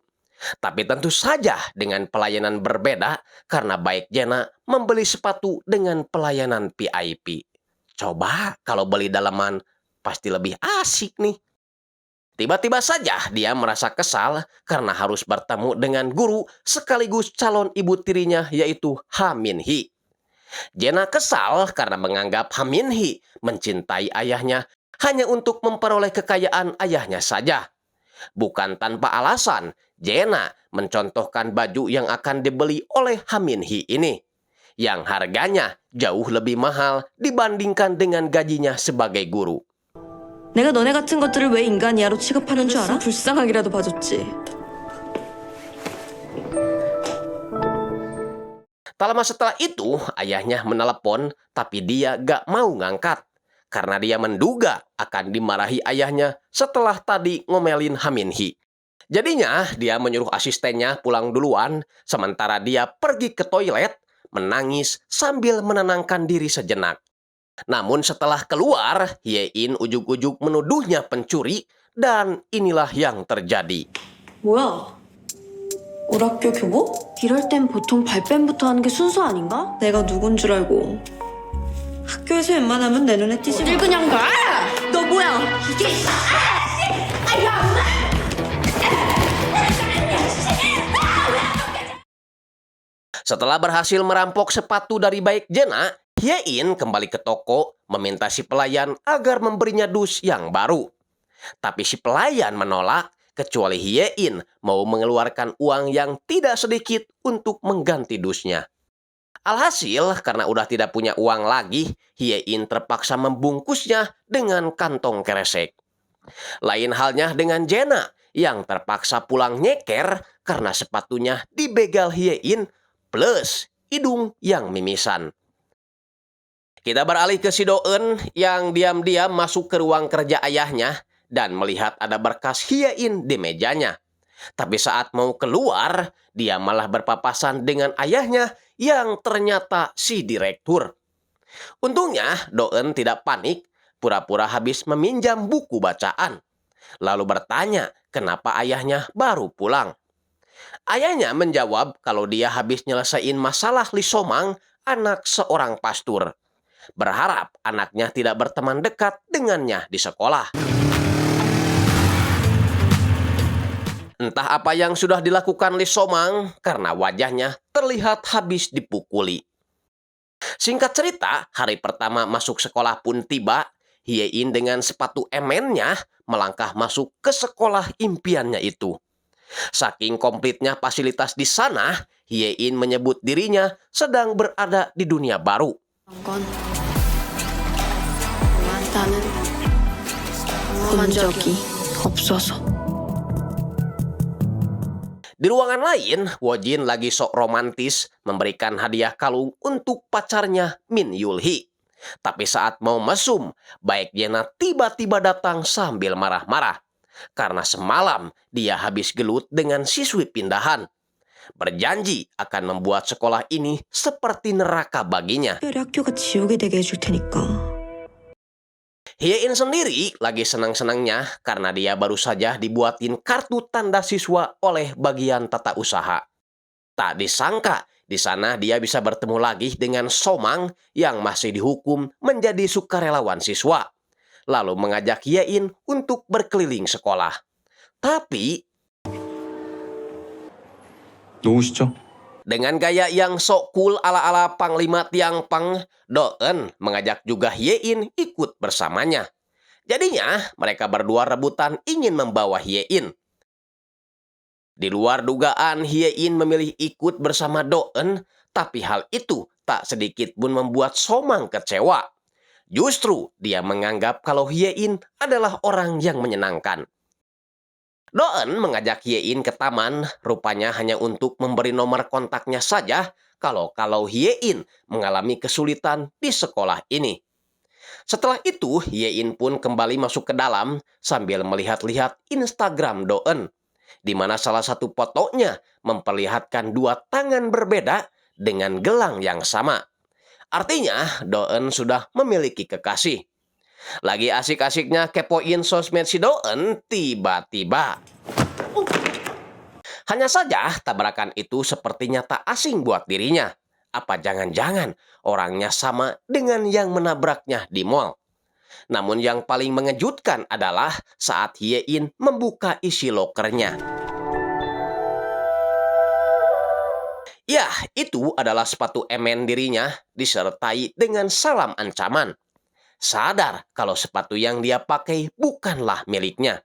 Tapi tentu saja dengan pelayanan berbeda karena Baek Jena membeli sepatu dengan pelayanan VIP. Coba kalau beli dalaman pasti lebih asik nih. Tiba-tiba saja dia merasa kesal karena harus bertemu dengan guru sekaligus calon ibu tirinya yaitu Ha Min-hee. Jena kesal karena menganggap Ha Min-hee mencintai ayahnya hanya untuk memperoleh kekayaan ayahnya saja. Bukan tanpa alasan, Jena mencontohkan baju yang akan dibeli oleh Ha Min-hee ini, yang harganya jauh lebih mahal dibandingkan dengan gajinya sebagai guru. 내가 너네 같은 것들을 왜 인간이야로 취급하는 줄 알아? 불쌍하기라도 봐줬지. Tak lama setelah itu, ayahnya menelepon, tapi dia gak mau ngangkat. Karena dia menduga akan dimarahi ayahnya setelah tadi ngomelin Ha Min-hee. Jadinya, dia menyuruh asistennya pulang duluan, sementara dia pergi ke toilet, menangis sambil menenangkan diri sejenak. Namun setelah keluar, Hye-in ujuk-ujuk menuduhnya pencuri, dan inilah yang terjadi. 뭐야? 우리 학교 교복? 이럴 땐 보통 발뺌부터 하는 게 순서 아닌가? 내가 누군 줄 알고. 학교에서 웬만하면 내 눈에 띄지 마. 어딜 그냥 가! 너 뭐야? 이게... Setelah berhasil merampok sepatu dari baik Jena, Hye-in kembali ke toko meminta si pelayan agar memberinya dus yang baru. Tapi si pelayan menolak, kecuali Hye-in mau mengeluarkan uang yang tidak sedikit untuk mengganti dusnya. Alhasil, karena udah tidak punya uang lagi, Hye-in terpaksa membungkusnya dengan kantong kresek. Lain halnya dengan Jena, yang terpaksa pulang nyeker karena sepatunya dibegal Hye-in plus hidung yang mimisan. Kita beralih ke si Do-eun yang diam-diam masuk ke ruang kerja ayahnya dan melihat ada berkas Hye-in di mejanya. Tapi saat mau keluar, dia malah berpapasan dengan ayahnya yang ternyata si direktur. Untungnya Do-eun tidak panik, pura-pura habis meminjam buku bacaan. Lalu bertanya kenapa ayahnya baru pulang. Ayahnya menjawab kalau dia habis nyelesain masalah Lee So-mang, anak seorang pastur. Berharap anaknya tidak berteman dekat dengannya di sekolah. Entah apa yang sudah dilakukan Lee So-mang karena wajahnya terlihat habis dipukuli. Singkat cerita, hari pertama masuk sekolah pun tiba. Hye-in dengan sepatu emennya melangkah masuk ke sekolah impiannya itu. Saking komplitnya fasilitas di sana, Hye-in menyebut dirinya sedang berada di dunia baru. Di ruangan lain, Woo-jin lagi sok romantis memberikan hadiah kalung untuk pacarnya Min Yul-hee. Tapi saat mau mesum, baik Jena tiba-tiba datang sambil marah-marah. Karena semalam dia habis gelut dengan siswi pindahan. Berjanji akan membuat sekolah ini seperti neraka baginya. 학교가 지옥이 되게 해줄 테니까. Hye-in sendiri lagi senang-senangnya karena dia baru saja dibuatin kartu tanda siswa oleh bagian tata usaha. Tak disangka, di sana dia bisa bertemu lagi dengan So-mang yang masih dihukum menjadi sukarelawan siswa. Lalu mengajak Hye-in untuk berkeliling sekolah. Tapi 누구시죠? dengan gaya yang sok cool ala-ala Panglima Tiangpang, Do-eun mengajak juga Hye-in ikut bersamanya. Jadinya mereka berdua rebutan ingin membawa Hye-in. Di luar dugaan, Hye-in memilih ikut bersama Do-eun, tapi hal itu tak sedikit pun membuat So-mang kecewa. Justru dia menganggap kalau Hye-in adalah orang yang menyenangkan. Do-eun mengajak Hye-in ke taman, rupanya hanya untuk memberi nomor kontaknya saja kalau Hye-in mengalami kesulitan di sekolah ini. Setelah itu, Hye-in pun kembali masuk ke dalam sambil melihat-lihat Instagram Do-eun, di mana salah satu fotonya memperlihatkan dua tangan berbeda dengan gelang yang sama. Artinya, Do-eun sudah memiliki kekasih. Lagi asik-asiknya kepoin sosmed si Do-eun, tiba-tiba. Hanya saja tabrakan itu sepertinya tak asing buat dirinya. Apa jangan-jangan orangnya sama dengan yang menabraknya di mall? Namun yang paling mengejutkan adalah saat Hye-in membuka isi lokernya. Ya, itu adalah sepatu emen dirinya disertai dengan salam ancaman. Sadar kalau sepatu yang dia pakai bukanlah miliknya.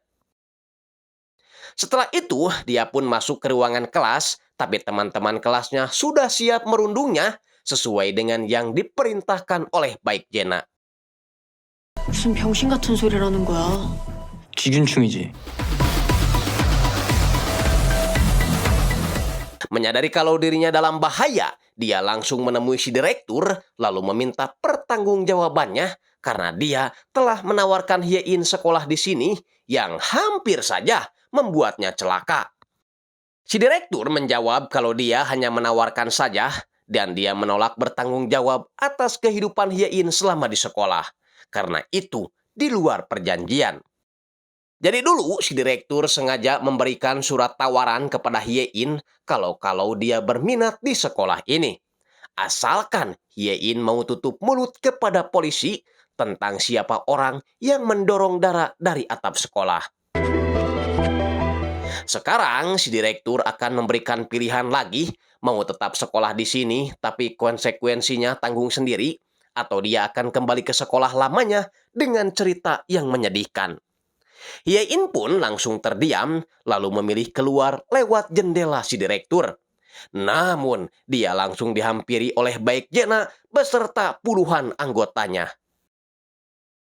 Setelah itu, dia pun masuk ke ruangan kelas, tapi teman-teman kelasnya sudah siap merundungnya sesuai dengan yang diperintahkan oleh Baek Jena. 무슨 병신 같은 소리라는 거야. 기균충이지. Menyadari kalau dirinya dalam bahaya, dia langsung menemui si direktur lalu meminta pertanggungjawabannya karena dia telah menawarkan Hye-in sekolah di sini yang hampir saja membuatnya celaka. Si direktur menjawab kalau dia hanya menawarkan saja dan dia menolak bertanggung jawab atas kehidupan Hye-in selama di sekolah karena itu di luar perjanjian. Jadi dulu si direktur sengaja memberikan surat tawaran kepada Hye-in kalau dia berminat di sekolah ini. Asalkan Hye-in mau tutup mulut kepada polisi tentang siapa orang yang mendorong Dara dari atap sekolah. Sekarang si direktur akan memberikan pilihan lagi, mau tetap sekolah di sini tapi konsekuensinya tanggung sendiri, atau dia akan kembali ke sekolah lamanya dengan cerita yang menyedihkan. Hye-in pun langsung terdiam, lalu memilih keluar lewat jendela si direktur. Namun, dia langsung dihampiri oleh Baek Jena beserta puluhan anggotanya.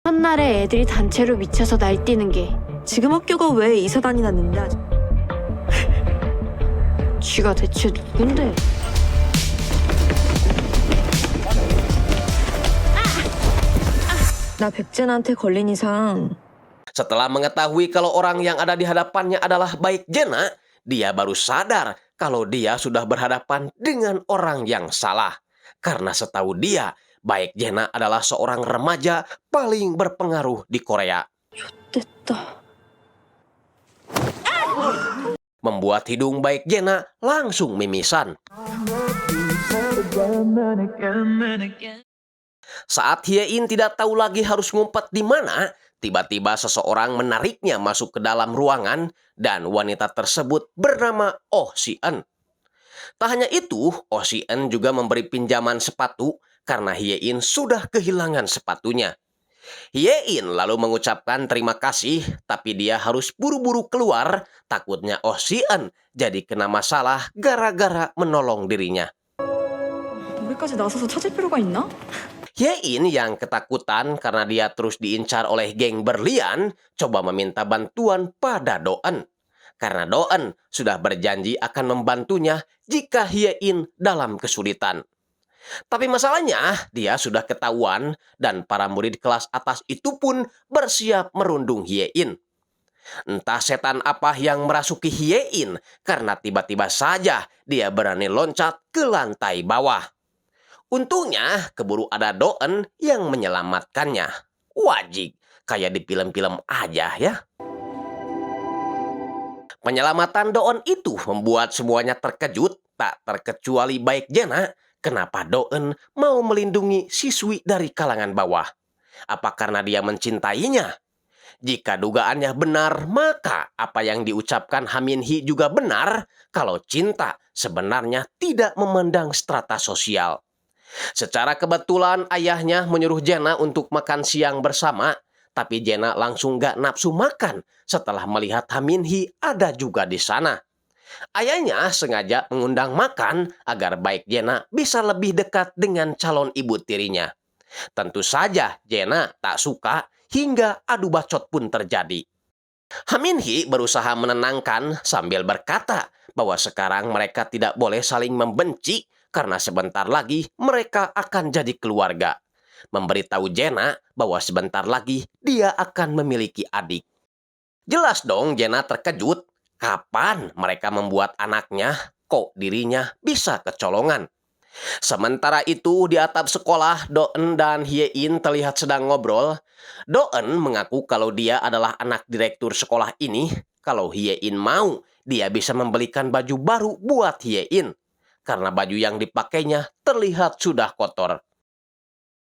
첫날에 애들이 단체로 미쳐서 날뛰는 게 지금 학교가 왜 이사단이 났는데 쥐가 대체 누군데? 나 백진한테 걸린 이상 Setelah mengetahui kalau orang yang ada di hadapannya adalah Baek Jena, dia baru sadar kalau dia sudah berhadapan dengan orang yang salah. Karena setahu dia, Baek Jena adalah seorang remaja paling berpengaruh di Korea. 됐다. Membuat hidung Baek Jena langsung mimisan. Saat Hye-in tidak tahu lagi harus ngumpet di mana, tiba-tiba seseorang menariknya masuk ke dalam ruangan dan wanita tersebut bernama Oh Si-eun. Tak hanya itu, Oh Si-eun juga memberi pinjaman sepatu karena Hye-in sudah kehilangan sepatunya. Hye-in lalu mengucapkan terima kasih, tapi dia harus buru-buru keluar, takutnya Oh Si-eun jadi kena masalah gara-gara menolong dirinya. 우리까지 나서서 찾을 필요가 있나? Hye-in yang ketakutan karena dia terus diincar oleh geng berlian, coba meminta bantuan pada Do-eun. Karena Do-eun sudah berjanji akan membantunya jika Hye-in dalam kesulitan. Tapi masalahnya, dia sudah ketahuan dan para murid kelas atas itu pun bersiap merundung Hye-in. Entah setan apa yang merasuki Hye-in karena tiba-tiba saja dia berani loncat ke lantai bawah. Untungnya keburu ada Do-eun yang menyelamatkannya. Wajib, kayak di film-film aja ya. Penyelamatan Do-eun itu membuat semuanya terkejut, tak terkecuali Baek Jena. Kenapa Do-eun mau melindungi siswi dari kalangan bawah? Apa karena dia mencintainya? Jika dugaannya benar, maka apa yang diucapkan Ha Min-hee juga benar kalau cinta sebenarnya tidak memandang strata sosial. Secara kebetulan ayahnya menyuruh Jena untuk makan siang bersama, tapi Jena langsung gak nafsu makan setelah melihat Ha Min-hee ada juga di sana. Ayahnya sengaja mengundang makan agar Baek Jena bisa lebih dekat dengan calon ibu tirinya. Tentu saja Jena tak suka hingga adu bacot pun terjadi. Ha Min-hee berusaha menenangkan sambil berkata bahwa sekarang mereka tidak boleh saling membenci karena sebentar lagi mereka akan jadi keluarga. Memberitahu Jena bahwa sebentar lagi dia akan memiliki adik. Jelas dong Jena terkejut. Kapan mereka membuat anaknya, kok dirinya bisa kecolongan? Sementara itu di atap sekolah, Do-eun dan Hye-in terlihat sedang ngobrol. Do-eun mengaku kalau dia adalah anak direktur sekolah ini. Kalau Hye-in mau, dia bisa membelikan baju baru buat Hye-in. Karena baju yang dipakainya terlihat sudah kotor.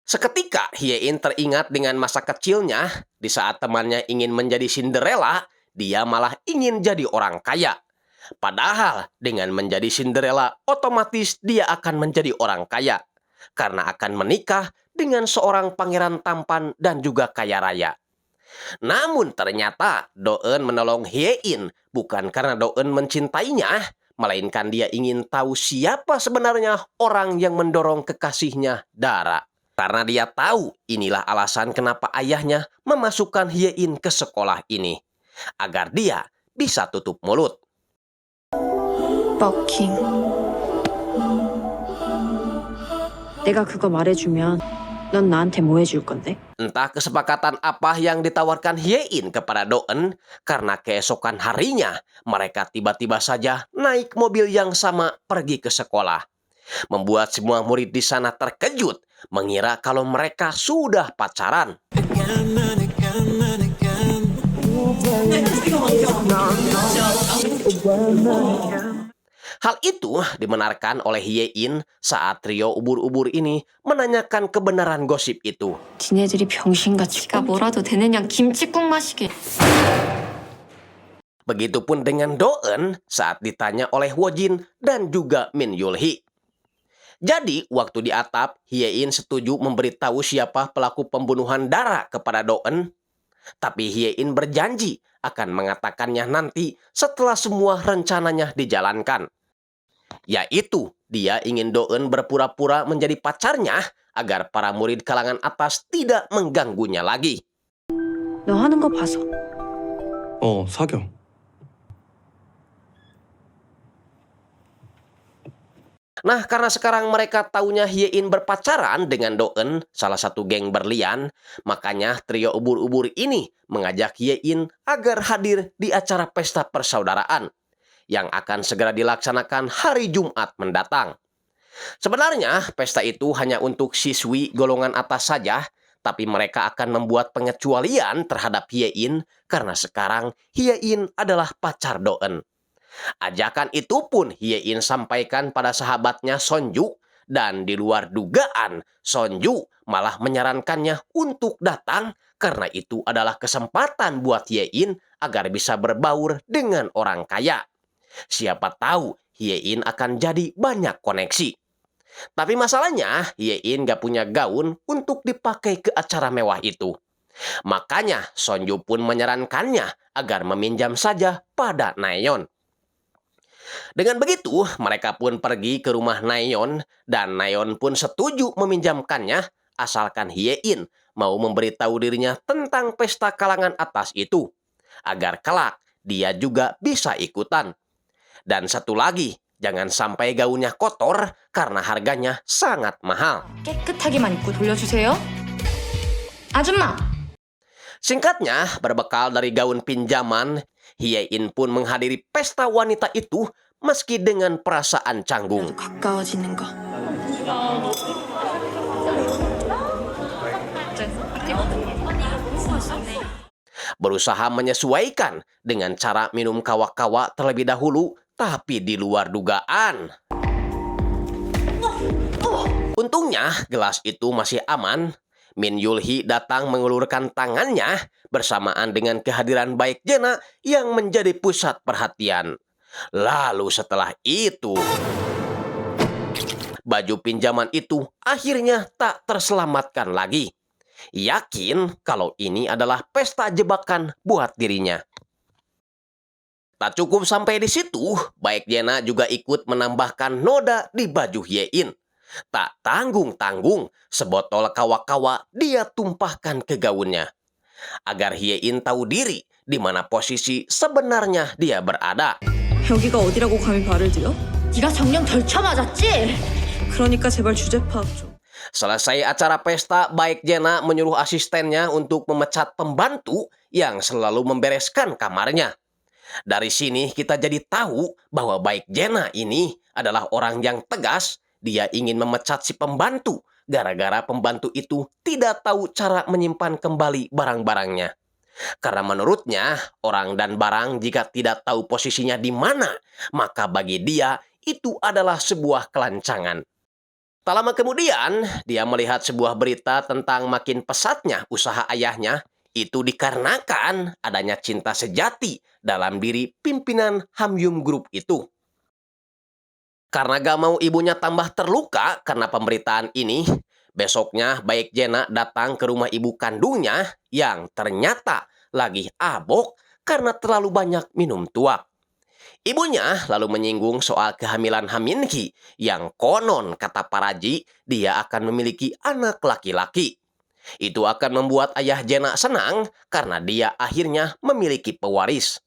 Seketika Hye-in teringat dengan masa kecilnya, di saat temannya ingin menjadi Cinderella, dia malah ingin jadi orang kaya. Padahal dengan menjadi Cinderella, otomatis dia akan menjadi orang kaya, karena akan menikah dengan seorang pangeran tampan dan juga kaya raya. Namun ternyata Do-eun menolong Hye-in bukan karena Do-eun mencintainya, melainkan dia ingin tahu siapa sebenarnya orang yang mendorong kekasihnya, Dara. Karena dia tahu inilah alasan kenapa ayahnya memasukkan Hye-in ke sekolah ini, agar dia bisa tutup mulut. 버킹. 내가 그거 말해주면 넌 나한테 뭐 해줄 건데? Entah kesepakatan apa yang ditawarkan Hye-in kepada Do-eun, karena keesokan harinya mereka tiba-tiba saja naik mobil yang sama pergi ke sekolah. Membuat semua murid di sana terkejut, mengira kalau mereka sudah pacaran. Hal itu dibenarkan oleh Hye-in saat trio ubur-ubur ini menanyakan kebenaran gosip itu. 니네들이 병신같이 네가 뭐라도 되느냐 김치국 마시게. Begitupun dengan Do-eun saat ditanya oleh Woo-jin dan juga Min Yul-hee. Jadi, waktu di atap, Hye-in setuju memberitahu siapa pelaku pembunuhan Dara kepada Do-eun. Tapi Hye-in berjanji akan mengatakannya nanti setelah semua rencananya dijalankan. Yaitu, dia ingin Do-eun berpura-pura menjadi pacarnya agar para murid kalangan atas tidak mengganggunya lagi. 너 하는 거 봐서. 사겨. Nah, karena sekarang mereka taunya Hye-in berpacaran dengan Do-eun, salah satu geng berlian, makanya trio ubur-ubur ini mengajak Hye-in agar hadir di acara pesta persaudaraan yang akan segera dilaksanakan hari Jumat mendatang. Sebenarnya, pesta itu hanya untuk siswi golongan atas saja, tapi mereka akan membuat pengecualian terhadap Hye-in karena sekarang Hye-in adalah pacar Do-eun. Ajakan itu pun Hye-in sampaikan pada sahabatnya Sonju, dan di luar dugaan, Sonju malah menyarankannya untuk datang karena itu adalah kesempatan buat Hye-in agar bisa berbaur dengan orang kaya. Siapa tahu Hye-in akan jadi banyak koneksi. Tapi masalahnya, Hye-in gak punya gaun untuk dipakai ke acara mewah itu. Makanya Sonju pun menyarankannya agar meminjam saja pada Nayeon. Dengan begitu, mereka pun pergi ke rumah Nayeon, dan Nayeon pun setuju meminjamkannya, asalkan Hye-in mau memberitahu dirinya tentang pesta kalangan atas itu, agar kelak dia juga bisa ikutan. Dan satu lagi, jangan sampai gaunnya kotor karena harganya sangat mahal. 깨끗하게만 입고 돌려주세요. 아줌마! Singkatnya, berbekal dari gaun pinjaman, Hye-in pun menghadiri pesta wanita itu meski dengan perasaan canggung. 가까워지는 거. Berusaha menyesuaikan dengan cara minum kawa-kawa terlebih dahulu, tapi di luar dugaan. Untungnya, gelas itu masih aman. Min Yul-hee datang mengulurkan tangannya bersamaan dengan kehadiran Baek Jena yang menjadi pusat perhatian. Lalu setelah itu, baju pinjaman itu akhirnya tak terselamatkan lagi. Yakin kalau ini adalah pesta jebakan buat dirinya. Tak cukup sampai di situ, Baek Jena juga ikut menambahkan noda di baju Hye-in. Tak tanggung-tanggung, sebotol kawa-kawa dia tumpahkan ke gaunnya. Agar Hye-in tahu diri di mana posisi sebenarnya dia berada. 여기가 어디라고 감히 발을 들여? 네가 정령 덜쳐맞았지? 그러니까 제발 주제 파악 좀. Selesai acara pesta, Baek Jena menyuruh asistennya untuk memecat pembantu yang selalu membereskan kamarnya. Dari sini kita jadi tahu bahwa Baek Jena ini adalah orang yang tegas. Dia ingin memecat si pembantu gara-gara pembantu itu tidak tahu cara menyimpan kembali barang-barangnya. Karena menurutnya, orang dan barang jika tidak tahu posisinya di mana, maka bagi dia itu adalah sebuah kelancangan. Tak lama kemudian, dia melihat sebuah berita tentang makin pesatnya usaha ayahnya. Itu dikarenakan adanya cinta sejati dalam diri pimpinan Hamyum Group itu. Karena gak mau ibunya tambah terluka karena pemberitaan ini, besoknya Baek Jena datang ke rumah ibu kandungnya yang ternyata lagi abok karena terlalu banyak minum tuak. Ibunya lalu menyinggung soal kehamilan Haminki yang konon kata Paraji dia akan memiliki anak laki-laki. Itu akan membuat ayah Jena senang karena dia akhirnya memiliki pewaris.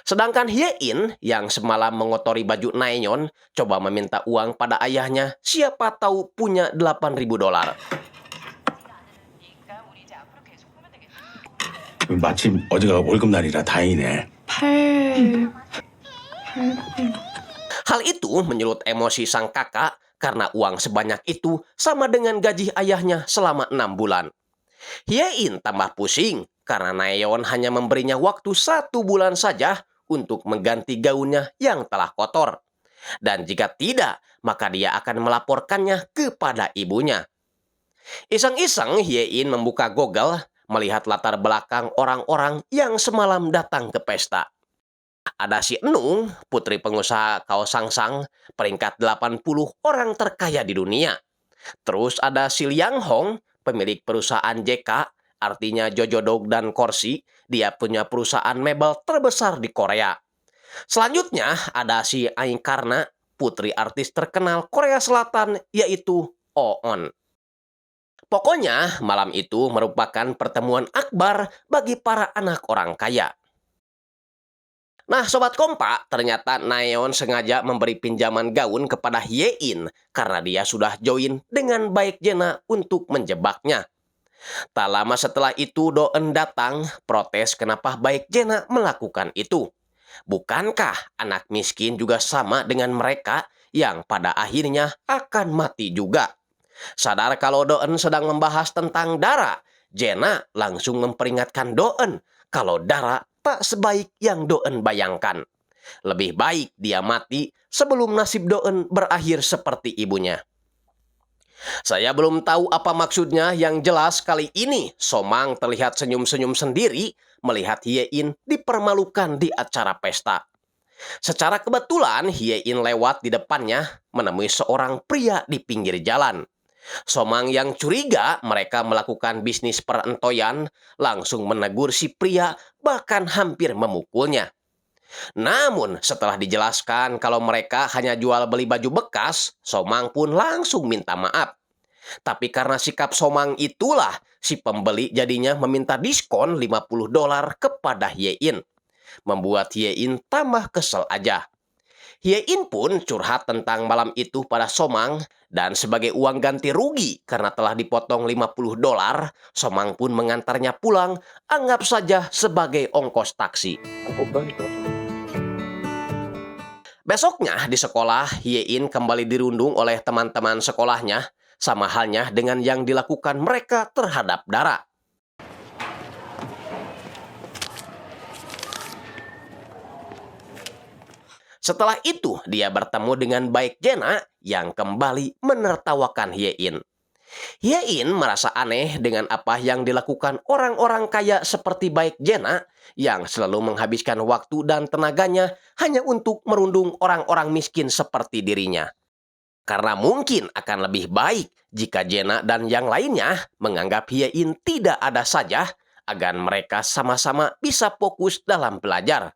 Sedangkan Hye-in yang semalam mengotori baju Naeon coba meminta uang pada ayahnya, siapa tahu punya $8.000. 마침 어제가 월급날이라 다행이네. Hal itu menyulut emosi sang kakak karena uang sebanyak itu sama dengan gaji ayahnya selama 6 bulan. Hye-in tambah pusing karena Naeon hanya memberinya waktu 1 bulan saja untuk mengganti gaunnya yang telah kotor. Dan jika tidak, maka dia akan melaporkannya kepada ibunya. Iseng-iseng Hye-in membuka Google, melihat latar belakang orang-orang yang semalam datang ke pesta. Ada si Enung, putri pengusaha kaos Sangsang, peringkat 80 orang terkaya di dunia. Terus ada si Liang Hong, pemilik perusahaan JK, artinya Jojodog dan Corsi, dia punya perusahaan mebel terbesar di Korea. Selanjutnya ada si Aing Karna, putri artis terkenal Korea Selatan, yaitu Oh-on. Pokoknya malam itu merupakan pertemuan akbar bagi para anak orang kaya. Nah, Sobat Kompak, ternyata Naeon sengaja memberi pinjaman gaun kepada Hye-in karena dia sudah join dengan Baek Jena untuk menjebaknya. Tak lama setelah itu Do-eun datang, protes kenapa Baek Jena melakukan itu. Bukankah anak miskin juga sama dengan mereka yang pada akhirnya akan mati juga? Sadar kalau Do-eun sedang membahas tentang Dara, Jena langsung memperingatkan Do-eun kalau Dara tak sebaik yang Do-eun bayangkan. Lebih baik dia mati sebelum nasib Do-eun berakhir seperti ibunya. Saya belum tahu apa maksudnya, yang jelas kali ini Somang terlihat senyum-senyum sendiri melihat Hye-in dipermalukan di acara pesta. Secara kebetulan Hye-in lewat di depannya menemui seorang pria di pinggir jalan. Somang yang curiga mereka melakukan bisnis perentoyan langsung menegur si pria, bahkan hampir memukulnya. Namun setelah dijelaskan kalau mereka hanya jual beli baju bekas, Somang pun langsung minta maaf. Tapi karena sikap Somang itulah si pembeli jadinya meminta diskon $50 kepada Hye-in. Membuat Hye-in tambah kesel aja. Hye-in pun curhat tentang malam itu pada Somang, dan sebagai uang ganti rugi karena telah dipotong $50, Somang pun mengantarnya pulang, anggap saja sebagai ongkos taksi. Besoknya di sekolah, Hye-in kembali dirundung oleh teman-teman sekolahnya, sama halnya dengan yang dilakukan mereka terhadap Dara. Setelah itu, dia bertemu dengan Baek Jena yang kembali menertawakan Hye-in. Hye-in merasa aneh dengan apa yang dilakukan orang-orang kaya seperti Baek Jena yang selalu menghabiskan waktu dan tenaganya hanya untuk merundung orang-orang miskin seperti dirinya. Karena mungkin akan lebih baik jika Jena dan yang lainnya menganggap Hye-in tidak ada saja agar mereka sama-sama bisa fokus dalam belajar.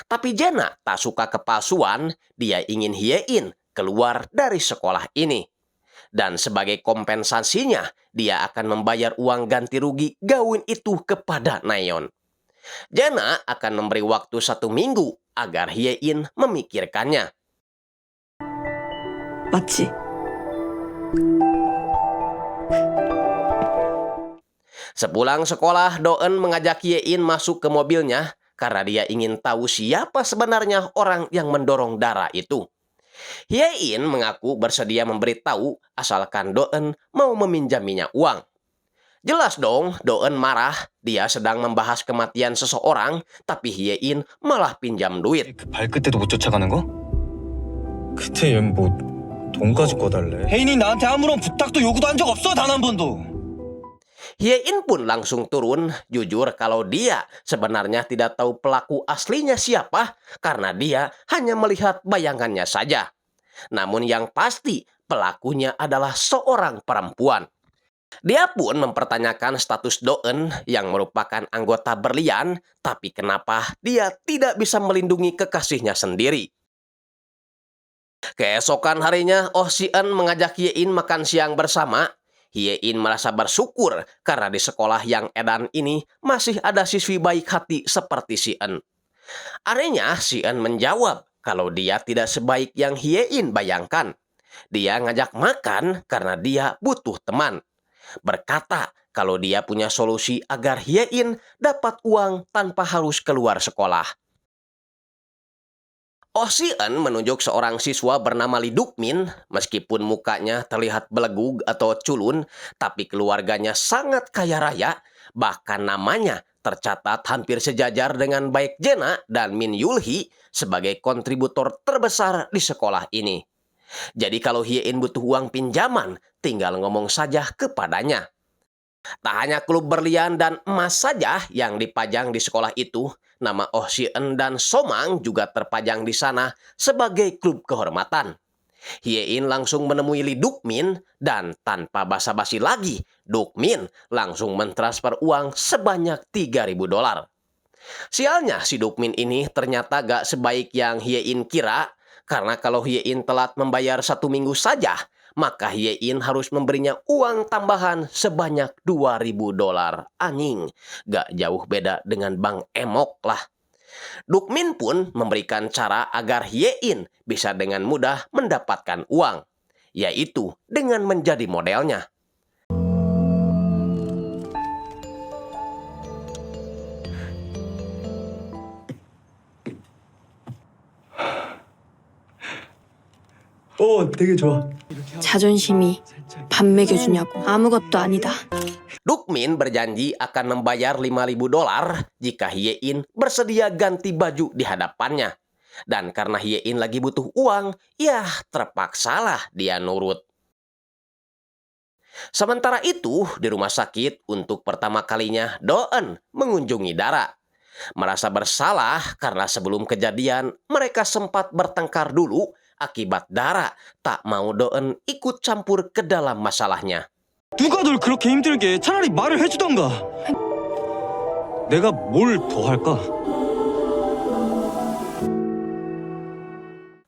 Tapi Jena tak suka kepalsuan, dia ingin Hye-in keluar dari sekolah ini. Dan sebagai kompensasinya, dia akan membayar uang ganti rugi gaun itu kepada Naeon. Jena akan memberi waktu 1 minggu agar Hye-in memikirkannya. 맞지? Sepulang sekolah, Do-eun mengajak Hye-in masuk ke mobilnya karena dia ingin tahu siapa sebenarnya orang yang mendorong Dara itu. Hye-in mengaku bersedia memberitahu asalkan Do-eun mau meminjaminya uang. Jelas dong, Doen marah. Dia sedang membahas kematian seseorang, tapi Hye-in malah pinjam duit. 그 발끝에도 못 쫓아가는 거? 그때 얘는 뭐 돈까지 꿔달래. 혜인이 나한테 아무런 부탁도 요구도 한 적 없어, 단 한 번도. Hye-in pun langsung turun, jujur kalau dia sebenarnya tidak tahu pelaku aslinya siapa karena dia hanya melihat bayangannya saja. Namun yang pasti pelakunya adalah seorang perempuan. Dia pun mempertanyakan status Doen yang merupakan anggota berlian, tapi kenapa dia tidak bisa melindungi kekasihnya sendiri. Keesokan harinya, Oh Si-eun mengajak Hye-in makan siang bersama. Hye-in merasa bersyukur karena di sekolah yang edan ini masih ada siswi baik hati seperti Si-eun. Anehnya, Si-eun menjawab kalau dia tidak sebaik yang Hye-in bayangkan. Dia ngajak makan karena dia butuh teman. Berkata kalau dia punya solusi agar Hye-in dapat uang tanpa harus keluar sekolah. Oh Si-eun menunjuk seorang siswa bernama Lee Duk-min. Meskipun mukanya terlihat belegug atau culun, tapi keluarganya sangat kaya raya. Bahkan namanya tercatat hampir sejajar dengan Baek Jena dan Min Yul-hee sebagai kontributor terbesar di sekolah ini. Jadi kalau Hye-in butuh uang pinjaman, tinggal ngomong saja kepadanya. Tak hanya klub berlian dan emas saja yang dipajang di sekolah itu, nama Oh Si-eun dan Somang juga terpajang di sana sebagai klub kehormatan. Hye-in langsung menemui Lee Duk-min dan tanpa basa-basi lagi, Duk-min langsung mentransfer uang sebanyak $3.000. Sialnya si Duk-min ini ternyata gak sebaik yang Hye-in kira. Karena kalau Hye-in telat membayar 1 minggu saja, maka Hye-in harus memberinya uang tambahan sebanyak $2.000. Anjing, gak jauh beda dengan Bang Emok lah. Duk-min pun memberikan cara agar Hye-in bisa dengan mudah mendapatkan uang, yaitu dengan menjadi modelnya. 되게 좋아. 자존심이 밥 먹여주냐고. 아무것도 아니다. Duk-min berjanji akan membayar $5.000 jika Hye-in bersedia ganti baju di hadapannya. Dan karena Hye-in lagi butuh uang, ya terpaksalah dia nurut. Sementara itu, di rumah sakit untuk pertama kalinya Doen mengunjungi Dara. Merasa bersalah karena sebelum kejadian mereka sempat bertengkar dulu akibat Dara tak mau Doen ikut campur ke dalam masalahnya. 누가 널 그렇게 힘들게 해? 차라리 말을 해주던가. 내가 뭘 더 할까?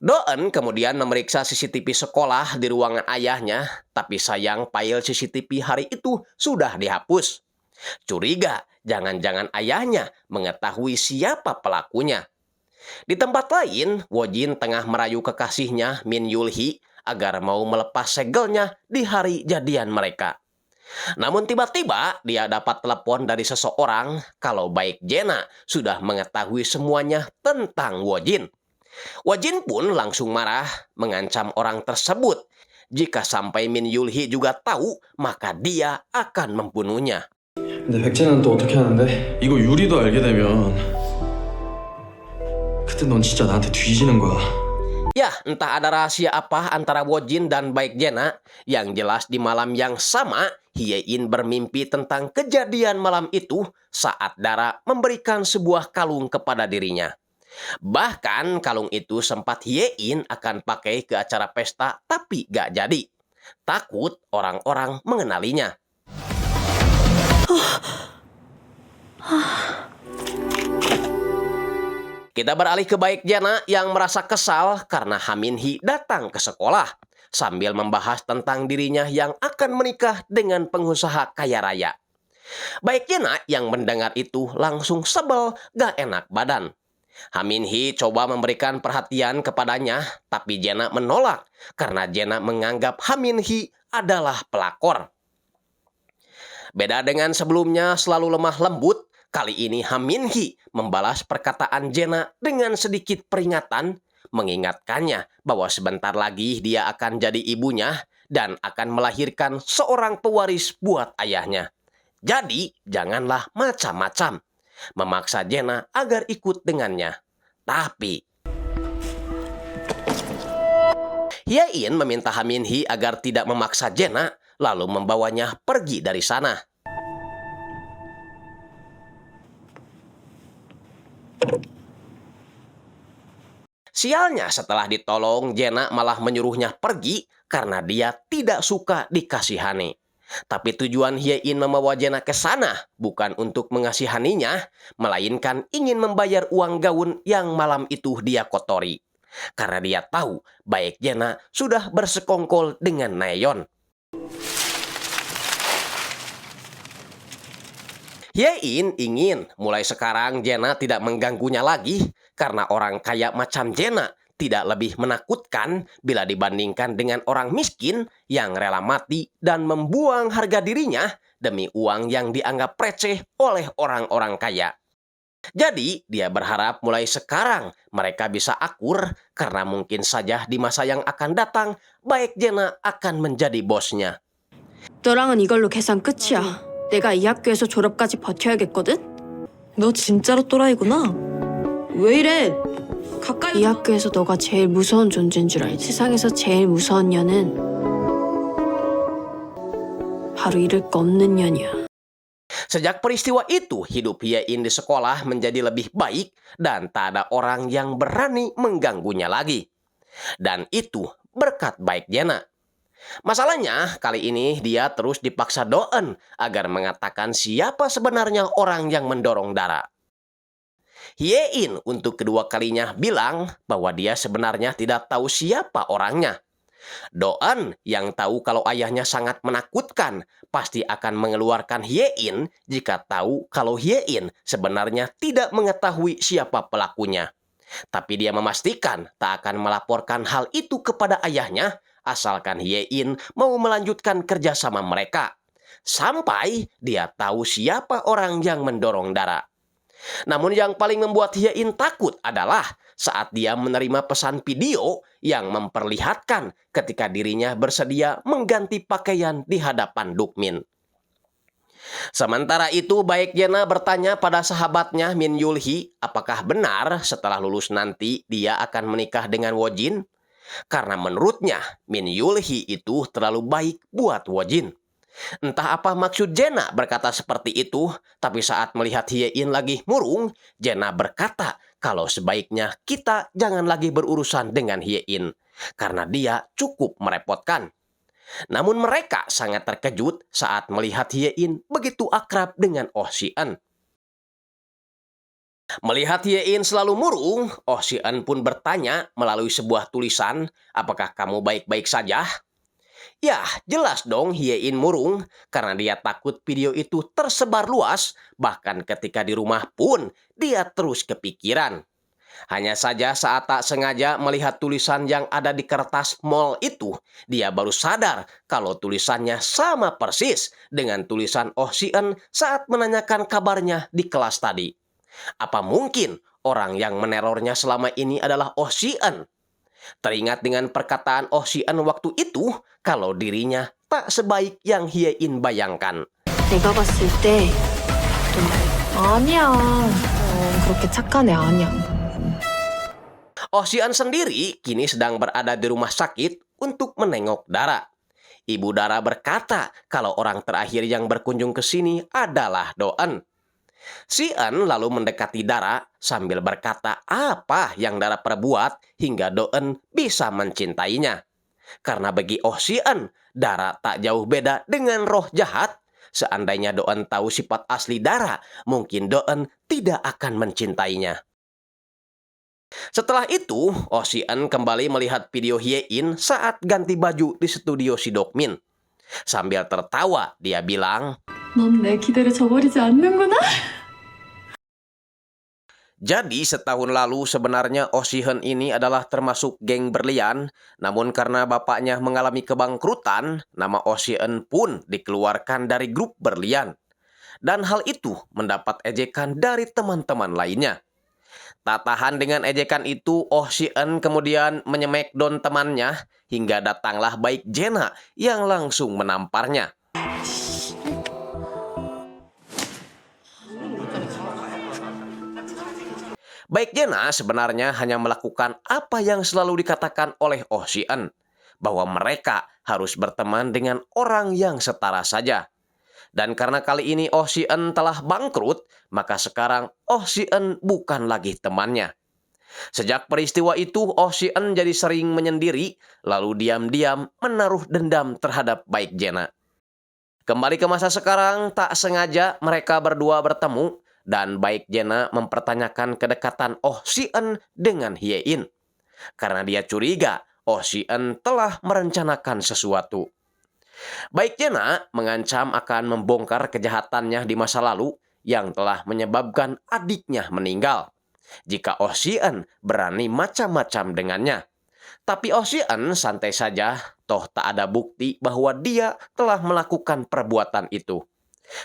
Doen kemudian memeriksa CCTV sekolah di ruangan ayahnya, tapi sayang file CCTV hari itu sudah dihapus. Curiga, jangan-jangan ayahnya mengetahui siapa pelakunya. Di tempat lain, Wojin tengah merayu kekasihnya Min Yul-hee agar mau melepas segelnya di hari jadian mereka. Namun tiba-tiba dia dapat telepon dari seseorang kalau Baek Jena sudah mengetahui semuanya tentang Wojin. Wojin pun langsung marah, mengancam orang tersebut. Jika sampai Min Yul-hee juga tahu, maka dia akan membunuhnya. 근데 백제는 또 어떻게 하는데? 이거 유리도 알게 되면 그때 넌 진짜 나한테 뒤지는 거야. Ya, entah ada rahasia apa antara Wojin dan Baek Jena. Yang jelas di malam yang sama, Hye-in bermimpi tentang kejadian malam itu saat Dara memberikan sebuah kalung kepada dirinya. Bahkan kalung itu sempat Hye-in akan pakai ke acara pesta tapi gak jadi. Takut orang-orang mengenalinya. Kita beralih ke Baek Jena yang merasa kesal karena Ha Min-hee datang ke sekolah sambil membahas tentang dirinya yang akan menikah dengan pengusaha kaya raya. Baek Jena yang mendengar itu langsung sebel, gak enak badan. Ha Min-hee coba memberikan perhatian kepadanya, tapi Jena menolak karena Jena menganggap Ha Min-hee adalah pelakor. Beda dengan sebelumnya selalu lemah lembut, kali ini Ha Min-hee membalas perkataan Jena dengan sedikit peringatan, mengingatkannya bahwa sebentar lagi dia akan jadi ibunya dan akan melahirkan seorang pewaris buat ayahnya. Jadi, janganlah macam-macam memaksa Jenna agar ikut dengannya. Tapi Hye-in meminta Ha Min-hee agar tidak memaksa Jenna, lalu membawanya pergi dari sana. Sialnya, setelah ditolong, Jenna malah menyuruhnya pergi karena dia tidak suka dikasihani. Tapi tujuan Hye-in membawa Jenna ke sana bukan untuk mengasihaninya, melainkan ingin membayar uang gaun yang malam itu dia kotori. Karena dia tahu baik Jenna sudah bersekongkol dengan Naeyeon. Hye-in ingin mulai sekarang Jenna tidak mengganggunya lagi, karena orang kaya macam Jenna tidak lebih menakutkan bila dibandingkan dengan orang miskin yang rela mati dan membuang harga dirinya demi uang yang dianggap receh oleh orang-orang kaya. Jadi, dia berharap mulai sekarang mereka bisa akur, karena mungkin saja di masa yang akan datang, baik Jenna akan menjadi bosnya. 너랑은 이걸로 계산 끝이야. 내가 이 학교에서 졸업까지 버텨야겠거든? 너 진짜로 또라이구나. 왜 이래? 가까이 이 학교에서 너가 제일 무서운 존재인 줄 알지? 세상에서 제일 무서운 년은 바로 잃을 거 없는 년이야. Sejak peristiwa itu, hidup Hye-in di sekolah menjadi lebih baik dan tak ada orang yang berani mengganggunya lagi. Dan itu berkat baik Jenna. Masalahnya, kali ini dia terus dipaksa Do-eun agar mengatakan siapa sebenarnya orang yang mendorong Dara. Hye-in untuk kedua kalinya bilang bahwa dia sebenarnya tidak tahu siapa orangnya. Do-eun yang tahu kalau ayahnya sangat menakutkan pasti akan mengeluarkan Hye-in jika tahu kalau Hye-in sebenarnya tidak mengetahui siapa pelakunya. Tapi dia memastikan tak akan melaporkan hal itu kepada ayahnya asalkan Hye-in mau melanjutkan kerjasama mereka. Sampai dia tahu siapa orang yang mendorong Dara. Namun yang paling membuat Hye-in takut adalah saat dia menerima pesan video yang memperlihatkan ketika dirinya bersedia mengganti pakaian di hadapan Dukmin. Sementara itu, baik Jenna bertanya pada sahabatnya Min Yul-hee apakah benar setelah lulus nanti dia akan menikah dengan Woo-jin. Karena menurutnya Min Yul-hee itu terlalu baik buat Woo-jin. Entah apa maksud Jenna berkata seperti itu, tapi saat melihat Hye-in lagi murung, Jenna berkata kalau sebaiknya kita jangan lagi berurusan dengan Hye-in, karena dia cukup merepotkan. Namun mereka sangat terkejut saat melihat Hye-in begitu akrab dengan Oh Si-eun. Melihat Hye-in selalu murung, Oh Si-eun pun bertanya melalui sebuah tulisan, apakah kamu baik-baik saja? Ya, jelas dong Hye-in murung karena dia takut video itu tersebar luas, bahkan ketika di rumah pun dia terus kepikiran. Hanya saja saat tak sengaja melihat tulisan yang ada di kertas mall itu, dia baru sadar kalau tulisannya sama persis dengan tulisan Oh Si-eun saat menanyakan kabarnya di kelas tadi. Apa mungkin orang yang menerornya selama ini adalah Oh Si-eun? Teringat dengan perkataan Oh Si-eun waktu itu kalau dirinya tak sebaik yang Hye-in bayangkan. 내가 봤을 때 아니야. 그렇게 착한 애 아니야. Oh Si-eun sendiri kini sedang berada di rumah sakit untuk menengok Dara. Ibu Dara berkata kalau orang terakhir yang berkunjung ke sini adalah Do-eun. Si-eun lalu mendekati Dara sambil berkata apa yang Dara perbuat hingga Do-eun bisa mencintainya. Karena bagi Oh Si-eun, Dara tak jauh beda dengan roh jahat. Seandainya Do-eun tahu sifat asli Dara, mungkin Do-eun tidak akan mencintainya. Setelah itu, Oh Si-eun kembali melihat video Hye-in saat ganti baju di studio si Dokmin. Sambil tertawa, dia bilang, 넌 내 기대를 저버리지 않는구나. jadi setahun lalu sebenarnya Oh Si-eun ini adalah termasuk geng berlian, namun karena bapaknya mengalami kebangkrutan, nama Oh Si-eun pun dikeluarkan dari grup berlian. Dan hal itu mendapat ejekan dari teman-teman lainnya. Tak tahan dengan ejekan itu, Oh Si-eun kemudian menyemackdown temannya hingga datanglah baik Jenna yang langsung menamparnya. Baik Jena sebenarnya hanya melakukan apa yang selalu dikatakan oleh Oh Si-eun, bahwa mereka harus berteman dengan orang yang setara saja. Dan karena kali ini Oh Si-eun telah bangkrut, maka sekarang Oh Si-eun bukan lagi temannya. Sejak peristiwa itu, Oh Si-eun jadi sering menyendiri, lalu diam-diam menaruh dendam terhadap Baik Jena. Kembali ke masa sekarang, tak sengaja mereka berdua bertemu, dan Baik Jena mempertanyakan kedekatan Oh Si-eun dengan Hye-in. Karena dia curiga Oh Si-eun telah merencanakan sesuatu. Baik Jena mengancam akan membongkar kejahatannya di masa lalu yang telah menyebabkan adiknya meninggal jika Oh Si-eun berani macam-macam dengannya. Tapi Oh Si-eun santai saja, toh tak ada bukti bahwa dia telah melakukan perbuatan itu.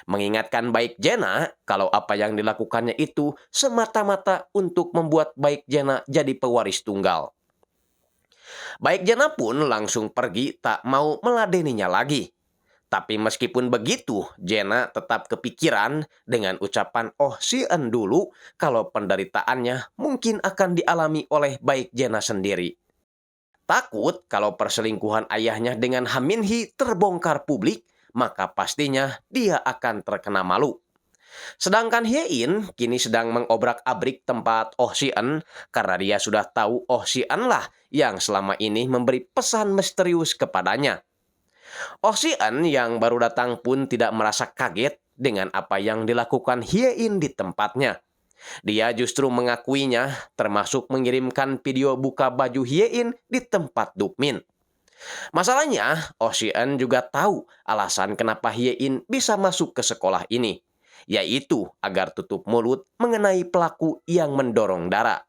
Mengingatkan Baik Jena kalau apa yang dilakukannya itu semata-mata untuk membuat Baik Jena jadi pewaris tunggal. Baik Jena pun langsung pergi tak mau meladeninya lagi. Tapi meskipun begitu, Jena tetap kepikiran dengan ucapan Oh Si-eun dulu kalau penderitaannya mungkin akan dialami oleh Baik Jena sendiri. Takut kalau perselingkuhan ayahnya dengan Ha Min-hee terbongkar publik, maka pastinya dia akan terkena malu. Sedangkan Hye-in kini sedang mengobrak-abrik tempat Oh Si-eun karena dia sudah tahu Oh Si-eun lah yang selama ini memberi pesan misterius kepadanya. Oh Si-eun yang baru datang pun tidak merasa kaget dengan apa yang dilakukan Hye-in di tempatnya. Dia justru mengakuinya, termasuk mengirimkan video buka baju Hye-in di tempat Dukmin. Masalahnya, Oh Si-eun juga tahu alasan kenapa Hye-in bisa masuk ke sekolah ini, yaitu agar tutup mulut mengenai pelaku yang mendorong Dara.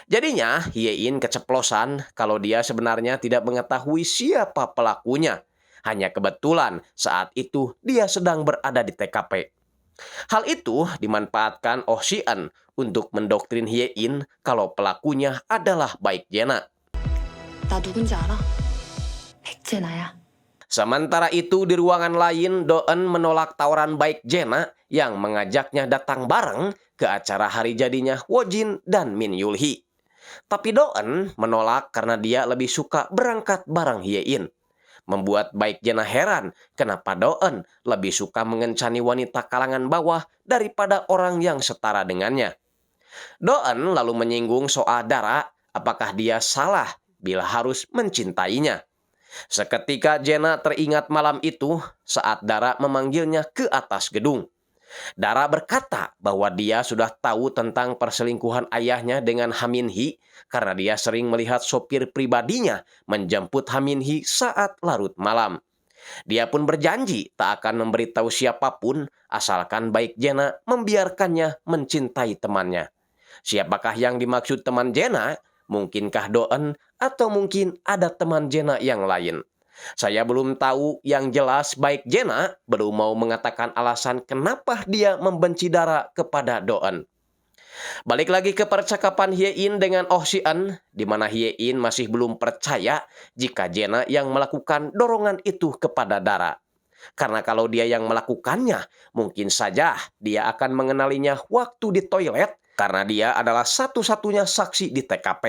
Jadinya, Hye-in keceplosan kalau dia sebenarnya tidak mengetahui siapa pelakunya. Hanya kebetulan saat itu dia sedang berada di TKP. Hal itu dimanfaatkan Oh Si-eun untuk mendoktrin Hye-in kalau pelakunya adalah Baik Jena. 나 누군지 알아? 백제나야. Sementara itu di ruangan lain, Do-eun menolak tawaran Baik Jena yang mengajaknya datang bareng ke acara hari jadinya Woo-jin dan Min Yul-hee. Tapi Do-eun menolak karena dia lebih suka berangkat bareng Hye-in. Membuat Baik Jena heran kenapa Do-eun lebih suka mengencani wanita kalangan bawah daripada orang yang setara dengannya. Do-eun lalu menyinggung soal Dara, apakah dia salah bila harus mencintainya. Seketika Jena teringat malam itu saat Dara memanggilnya ke atas gedung. Dara berkata bahwa dia sudah tahu tentang perselingkuhan ayahnya dengan Ha Min-hee karena dia sering melihat sopir pribadinya menjemput Ha Min-hee saat larut malam. Dia pun berjanji tak akan memberitahu siapapun asalkan Baik Jena membiarkannya mencintai temannya. Siapakah yang dimaksud teman Jena? Mungkinkah Do-eun atau mungkin ada teman Jena yang lain? Saya belum tahu, yang jelas Baik Jena belum mau mengatakan alasan kenapa dia membenci Dara kepada Do-eun. Balik lagi ke percakapan Hye-in dengan Oh Si-eun, di mana Hye-in masih belum percaya jika Jena yang melakukan dorongan itu kepada Dara. Karena kalau dia yang melakukannya, mungkin saja dia akan mengenalinya waktu di toilet karena dia adalah satu-satunya saksi di TKP.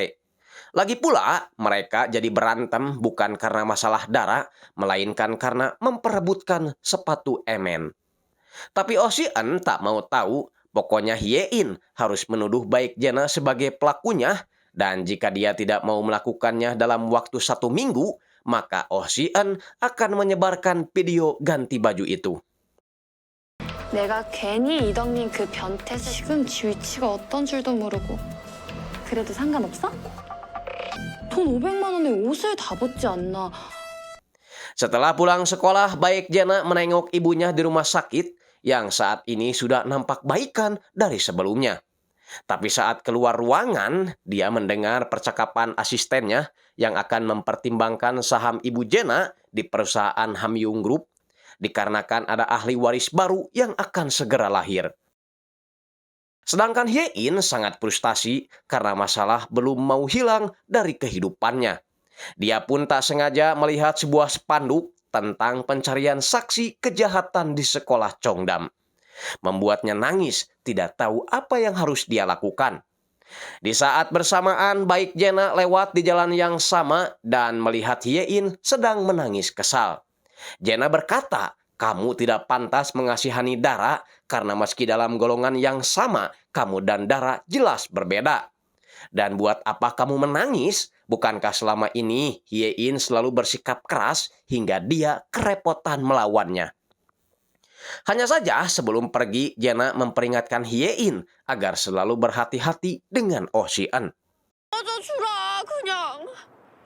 Lagi pula, mereka jadi berantem bukan karena masalah Dara, melainkan karena memperebutkan sepatu Emen. Tapi Oh Si-eun tak mau tahu, pokoknya Hye-in harus menuduh Baik Jena sebagai pelakunya, dan jika dia tidak mau melakukannya dalam waktu 1 minggu, maka Oh Si-eun akan menyebarkan video ganti baju itu. 내가 괜히 이덕님 그 변태 지금 지 위치가 어떤 줄도 모르고 그래도 상관없어? 돈 500만 원에 옷을 다 벗지 않나. Setelah pulang sekolah, Baik Jena menengok ibunya di rumah sakit yang saat ini sudah nampak baikan dari sebelumnya. Tapi saat keluar ruangan, dia mendengar percakapan asistennya yang akan mempertimbangkan saham ibu Jena di perusahaan Hamyung Group dikarenakan ada ahli waris baru yang akan segera lahir. Sedangkan Hye-in sangat frustasi karena masalah belum mau hilang dari kehidupannya. Dia pun tak sengaja melihat sebuah spanduk tentang pencarian saksi kejahatan di sekolah Cheongdam. Membuatnya nangis, tidak tahu apa yang harus dia lakukan. Di saat bersamaan, Baik Jena lewat di jalan yang sama dan melihat Hye-in sedang menangis kesal. Jena berkata, kamu tidak pantas mengasihani Dara karena meski dalam golongan yang sama, kamu dan Dara jelas berbeda. Dan buat apa kamu menangis? Bukankah selama ini Hye-in selalu bersikap keras hingga dia kerepotan melawannya? Hanya saja sebelum pergi, Jena memperingatkan Hye-in agar selalu berhati-hati dengan Oh Si-eun. 주라 그냥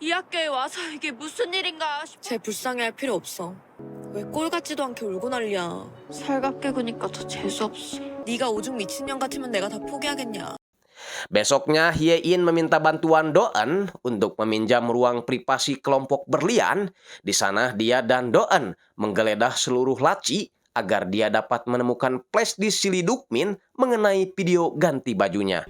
이 학교에 와서 이게 무슨 일인가 싶어. 쟤 불쌍해할 필요 없어. 왜 꼴 같지도 않게 울고 난리야. 살갑게 구니까 더 재수없어. 네가 오죽 미친년 같으면 내가 다 포기하겠냐. Besoknya Hye-in meminta bantuan Do-eun untuk meminjam ruang privasi kelompok berlian. Di sana dia dan Do-eun menggeledah seluruh laci agar dia dapat menemukan flashdisk si Lee Duk-min mengenai video ganti bajunya.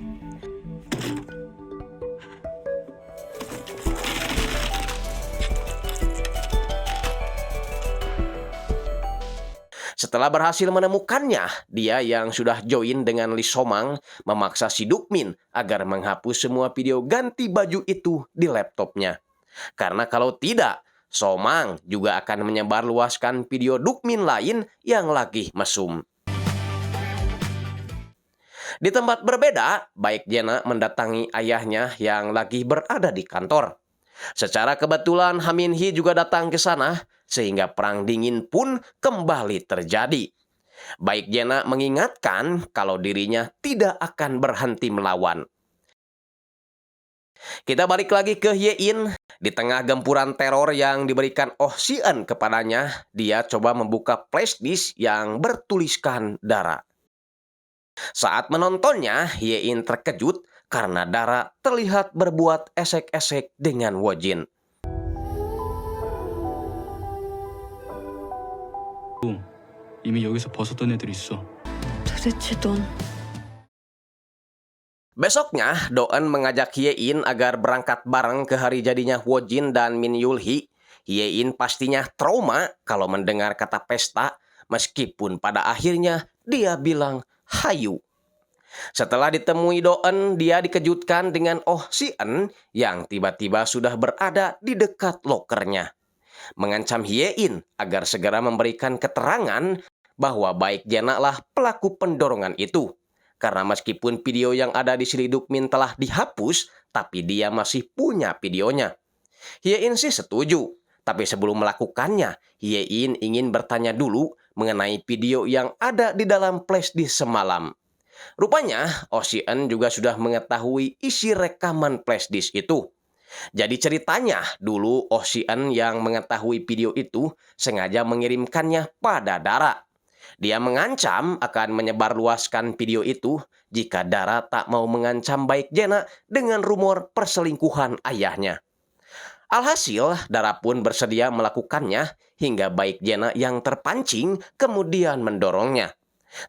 Setelah berhasil menemukannya, dia yang sudah join dengan Lee So-mang memaksa si Duk-min agar menghapus semua video ganti baju itu di laptopnya. Karena kalau tidak, So-mang juga akan menyebarluaskan video Duk-min lain yang lagi mesum. Di tempat berbeda, Baik Jena mendatangi ayahnya yang lagi berada di kantor. Secara kebetulan Ha Min-hee juga datang ke sana, sehingga perang dingin pun kembali terjadi. Baik Jena mengingatkan kalau dirinya tidak akan berhenti melawan. Kita balik lagi ke Hye-in. Di tengah gempuran teror yang diberikan Oh Si-eun kepadanya, dia coba membuka flashdisk yang bertuliskan Dara. Saat menontonnya, Hye-in terkejut karena Dara terlihat berbuat esek-esek dengan Woo-jin. 이미 여기서 벗었던 애들 있어. 도대체 넌 Besoknya, Do-eun mengajak Hye-in agar berangkat bareng ke hari jadinya Woo-jin dan Min Yul-hee. Hye-in pastinya trauma kalau mendengar kata pesta, meskipun pada akhirnya dia bilang hayu. Setelah ditemui Do-eun, dia dikejutkan dengan Oh Si-eun yang tiba-tiba sudah berada di dekat lokernya. Mengancam Hye-in agar segera memberikan keterangan bahwa Baik Jena lah pelaku pendorongan itu. Karena meskipun video yang ada di si Lee Duk-min telah dihapus, tapi dia masih punya videonya. Hye-in sih setuju, tapi sebelum melakukannya, Hye-in ingin bertanya dulu mengenai video yang ada di dalam flashdisk semalam. Rupanya, Oh Si-eun juga sudah mengetahui isi rekaman flashdisk itu. Jadi ceritanya, dulu Oh Si-eun yang mengetahui video itu sengaja mengirimkannya pada Dara. Dia mengancam akan menyebarluaskan video itu jika Dara tak mau mengancam Baik Jena dengan rumor perselingkuhan ayahnya. Alhasil, Dara pun bersedia melakukannya hingga Baik Jena yang terpancing kemudian mendorongnya.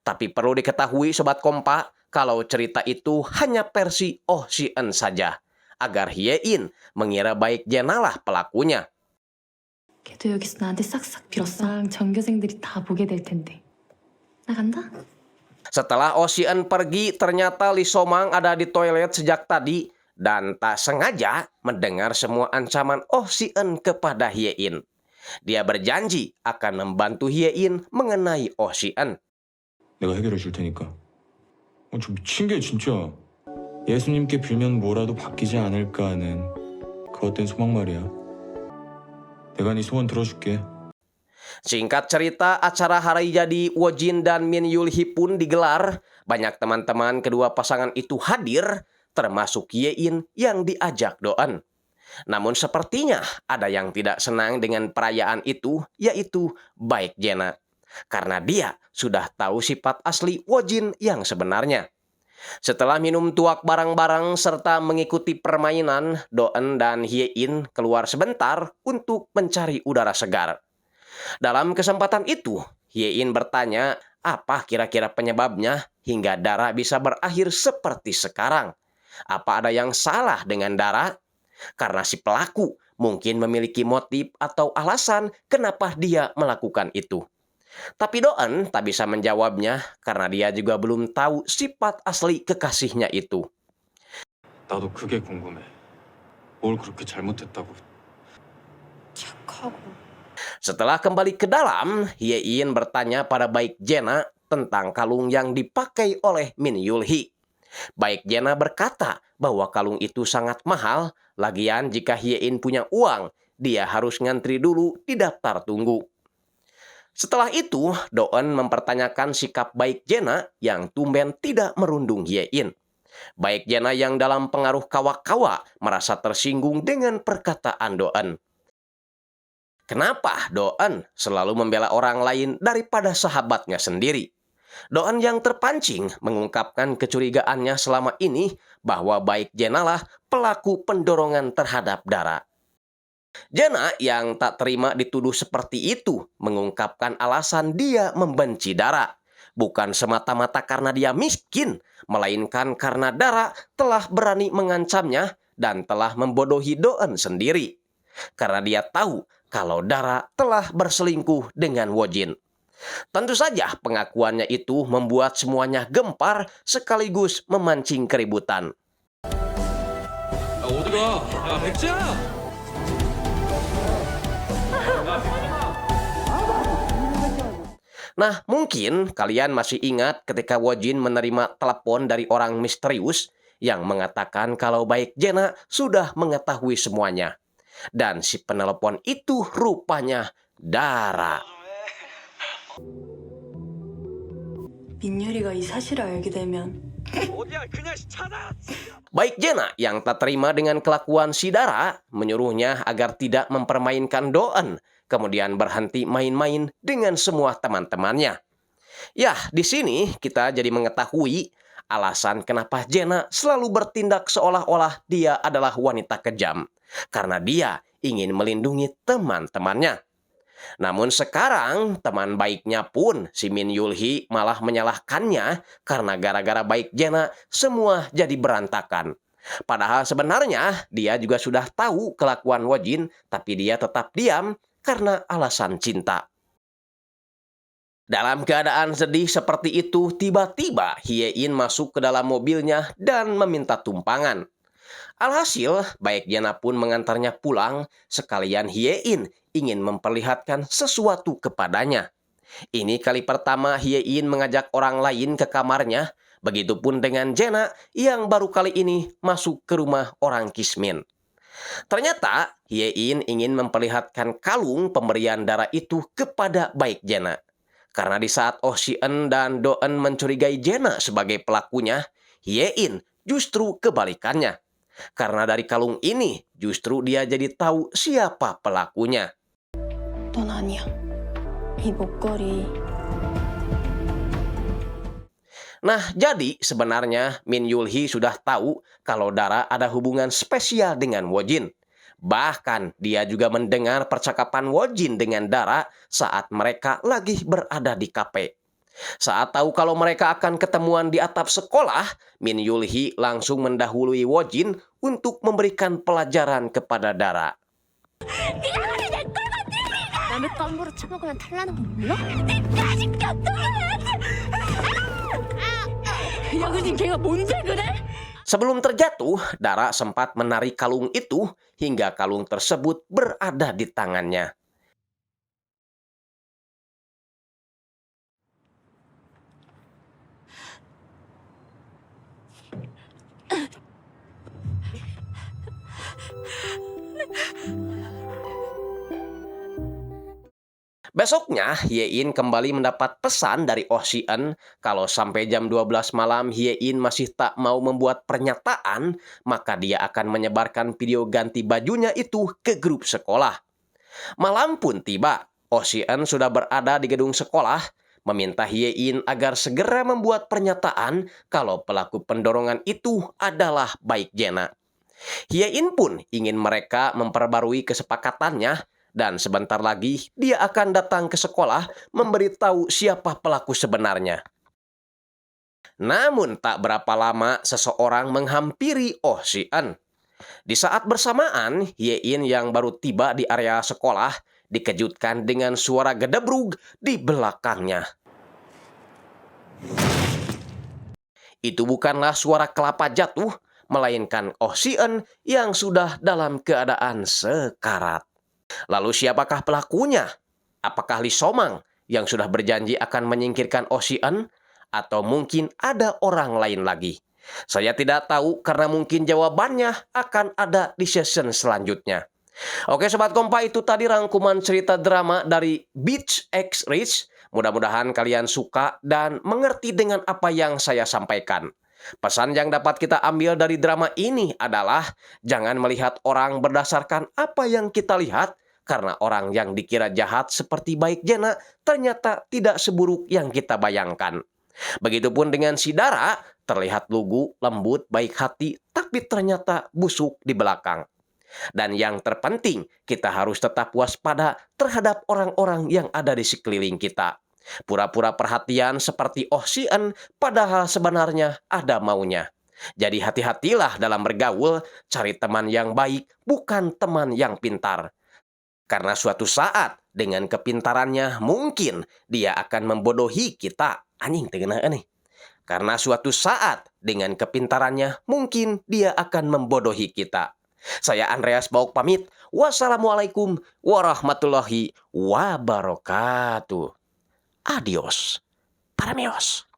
Tapi perlu diketahui Sobat Kompa, kalau cerita itu hanya versi Oh Si-eun saja, agar Hye-in mengira Baik Jena lah pelakunya. 걔도 여기서 나한테 싹싹 빌었어. 전교생들이 다 보게 될 텐데. 나 간다. Setelah Oh Si-eun pergi, ternyata Lee So-mang ada di toilet sejak tadi dan tak sengaja mendengar semua ancaman Oh Si-eun kepada Hye-in. Dia berjanji akan membantu Hye-in mengenai Oh Si-eun. 내가 해결해 줄 테니까. 저 미친 게 진짜. 예수님께 빌면 뭐라도 바뀌지 않을까 하는 그 헛된 소망 말이야. 내가 네 소원 들어줄게. Singkat cerita, acara hari jadi Woo-jin dan Min Yul-hee pun digelar. Banyak teman-teman kedua pasangan itu hadir, termasuk Hye-in yang diajak Do-eun. Namun sepertinya ada yang tidak senang dengan perayaan itu, yaitu Baik Jena. Karena dia sudah tahu sifat asli Woo-jin yang sebenarnya. Setelah minum tuak bareng-bareng serta mengikuti permainan, Do-eun dan Hye-in keluar sebentar untuk mencari udara segar. Dalam kesempatan itu, Hye-in bertanya apa kira-kira penyebabnya hingga Dara bisa berakhir seperti sekarang. Apa ada yang salah dengan Dara? Karena si pelaku mungkin memiliki motif atau alasan kenapa dia melakukan itu. Tapi Do-eun tak bisa menjawabnya karena dia juga belum tahu sifat asli kekasihnya itu. 나도 그게 궁금해. 뭘 그렇게 잘못했다고. 착하고. Setelah kembali ke dalam, Hye-in bertanya pada Baek Jena tentang kalung yang dipakai oleh Min Yul-hee. Baek Jena berkata bahwa kalung itu sangat mahal, lagian jika Hye-in punya uang, dia harus ngantri dulu di daftar tunggu. Setelah itu, Do-eun mempertanyakan sikap Baek Jena yang tumben tidak merundung Hye-in. Baek Jena yang dalam pengaruh kawa-kawa merasa tersinggung dengan perkataan Do-eun. Kenapa Do-eun selalu membela orang lain daripada sahabatnya sendiri? Do-eun yang terpancing mengungkapkan kecurigaannya selama ini bahwa Baek Jena lah pelaku pendorongan terhadap Dara. Jena yang tak terima dituduh seperti itu mengungkapkan alasan dia membenci Dara. Bukan semata-mata karena dia miskin, melainkan karena Dara telah berani mengancamnya dan telah membodohi Do-eun sendiri. Karena dia tahu kalau Dara telah berselingkuh dengan Wojin. Tentu saja pengakuannya itu membuat semuanya gempar sekaligus memancing keributan. Nah, mungkin kalian masih ingat ketika Wojin menerima telepon dari orang misterius yang mengatakan kalau Baek Jena sudah mengetahui semuanya. Dan si penelepon itu rupanya Dara. 민유리가 이 사실을 알게 되면 Baek Jena yang tak terima dengan kelakuan si Dara menyuruhnya agar tidak mempermainkan Do-eun, kemudian berhenti main-main dengan semua teman-temannya. Ya, di sini kita jadi mengetahui alasan kenapa Jena selalu bertindak seolah-olah dia adalah wanita kejam. Karena dia ingin melindungi teman-temannya. Namun sekarang teman baiknya pun si Min Yul-hee malah menyalahkannya karena gara-gara Baek Jena semua jadi berantakan. Padahal sebenarnya dia juga sudah tahu kelakuan Wojin, tapi dia tetap diam karena alasan cinta. Dalam keadaan sedih seperti itu, tiba-tiba Hye-in masuk ke dalam mobilnya dan meminta tumpangan. Alhasil, Baek Jena pun mengantarnya pulang, sekalian Hye-in ingin memperlihatkan sesuatu kepadanya. Ini kali pertama Hye-in mengajak orang lain ke kamarnya, begitupun dengan Jena yang baru kali ini masuk ke rumah orang Kismin. Ternyata, Hye-in ingin memperlihatkan kalung pemberian Dara itu kepada Baek Jena. Karena di saat Oh Si-eun dan Do-eun mencurigai Jena sebagai pelakunya, Hye-in justru kebalikannya. Karena dari kalung ini, justru dia jadi tahu siapa pelakunya. 넌 아니야. 이 목걸이. Nah, jadi sebenarnya Min Yul-hee sudah tahu kalau Dara ada hubungan spesial dengan Wojin. Bahkan dia juga mendengar percakapan Wojin dengan Dara saat mereka lagi berada di kafe. Saat tahu kalau mereka akan ketemuan di atap sekolah, Min Yul-hee langsung mendahului Wojin untuk memberikan pelajaran kepada Dara. 남의 거 함부로 처먹으면 탈나는 거 몰라? 야, 근데 걔가 뭔데 그래? Sebelum terjatuh, Dara sempat menarik kalung itu hingga kalung tersebut berada di tangannya. Besoknya, Hye-in kembali mendapat pesan dari Oh Si-eun kalau sampai jam 12 malam Hye-in masih tak mau membuat pernyataan, maka dia akan menyebarkan video ganti bajunya itu ke grup sekolah. Malam pun tiba, Oh Si-eun sudah berada di gedung sekolah, meminta Hye-in agar segera membuat pernyataan kalau pelaku pendorongan itu adalah Baek Jena. Hye-in pun ingin mereka memperbarui kesepakatannya, dan sebentar lagi dia akan datang ke sekolah memberitahu siapa pelaku sebenarnya. Namun tak berapa lama seseorang menghampiri Oh Si-eun. Di saat bersamaan, Hye-in yang baru tiba di area sekolah dikejutkan dengan suara gedebrug di belakangnya. Itu bukanlah suara kelapa jatuh, melainkan Oh Si-eun yang sudah dalam keadaan sekarat. Lalu siapakah pelakunya? Apakah Lee So-mang yang sudah berjanji akan menyingkirkan Oh Si-eun? Atau mungkin ada orang lain lagi? Saya tidak tahu karena mungkin jawabannya akan ada di season selanjutnya. Oke Sobat Kompa, itu tadi rangkuman cerita drama dari Beach X Rich. Mudah-mudahan kalian suka dan mengerti dengan apa yang saya sampaikan. Pesan yang dapat kita ambil dari drama ini adalah jangan melihat orang berdasarkan apa yang kita lihat, karena orang yang dikira jahat seperti baik Jena ternyata tidak seburuk yang kita bayangkan. Begitupun dengan si Dara, terlihat lugu, lembut, baik hati, tapi ternyata busuk di belakang. Dan yang terpenting, kita harus tetap waspada terhadap orang-orang yang ada di sekeliling kita. Pura-pura perhatian seperti Oh Si-eun, padahal sebenarnya ada maunya. Jadi hati-hatilah dalam bergaul, cari teman yang baik, bukan teman yang pintar. Karena suatu saat, dengan kepintarannya mungkin dia akan membodohi kita. Anjing tegena nih. Karena suatu saat, dengan kepintarannya mungkin dia akan membodohi kita. Saya Andreas Baok pamit. Wassalamualaikum warahmatullahi wabarakatuh. Adios, para meos.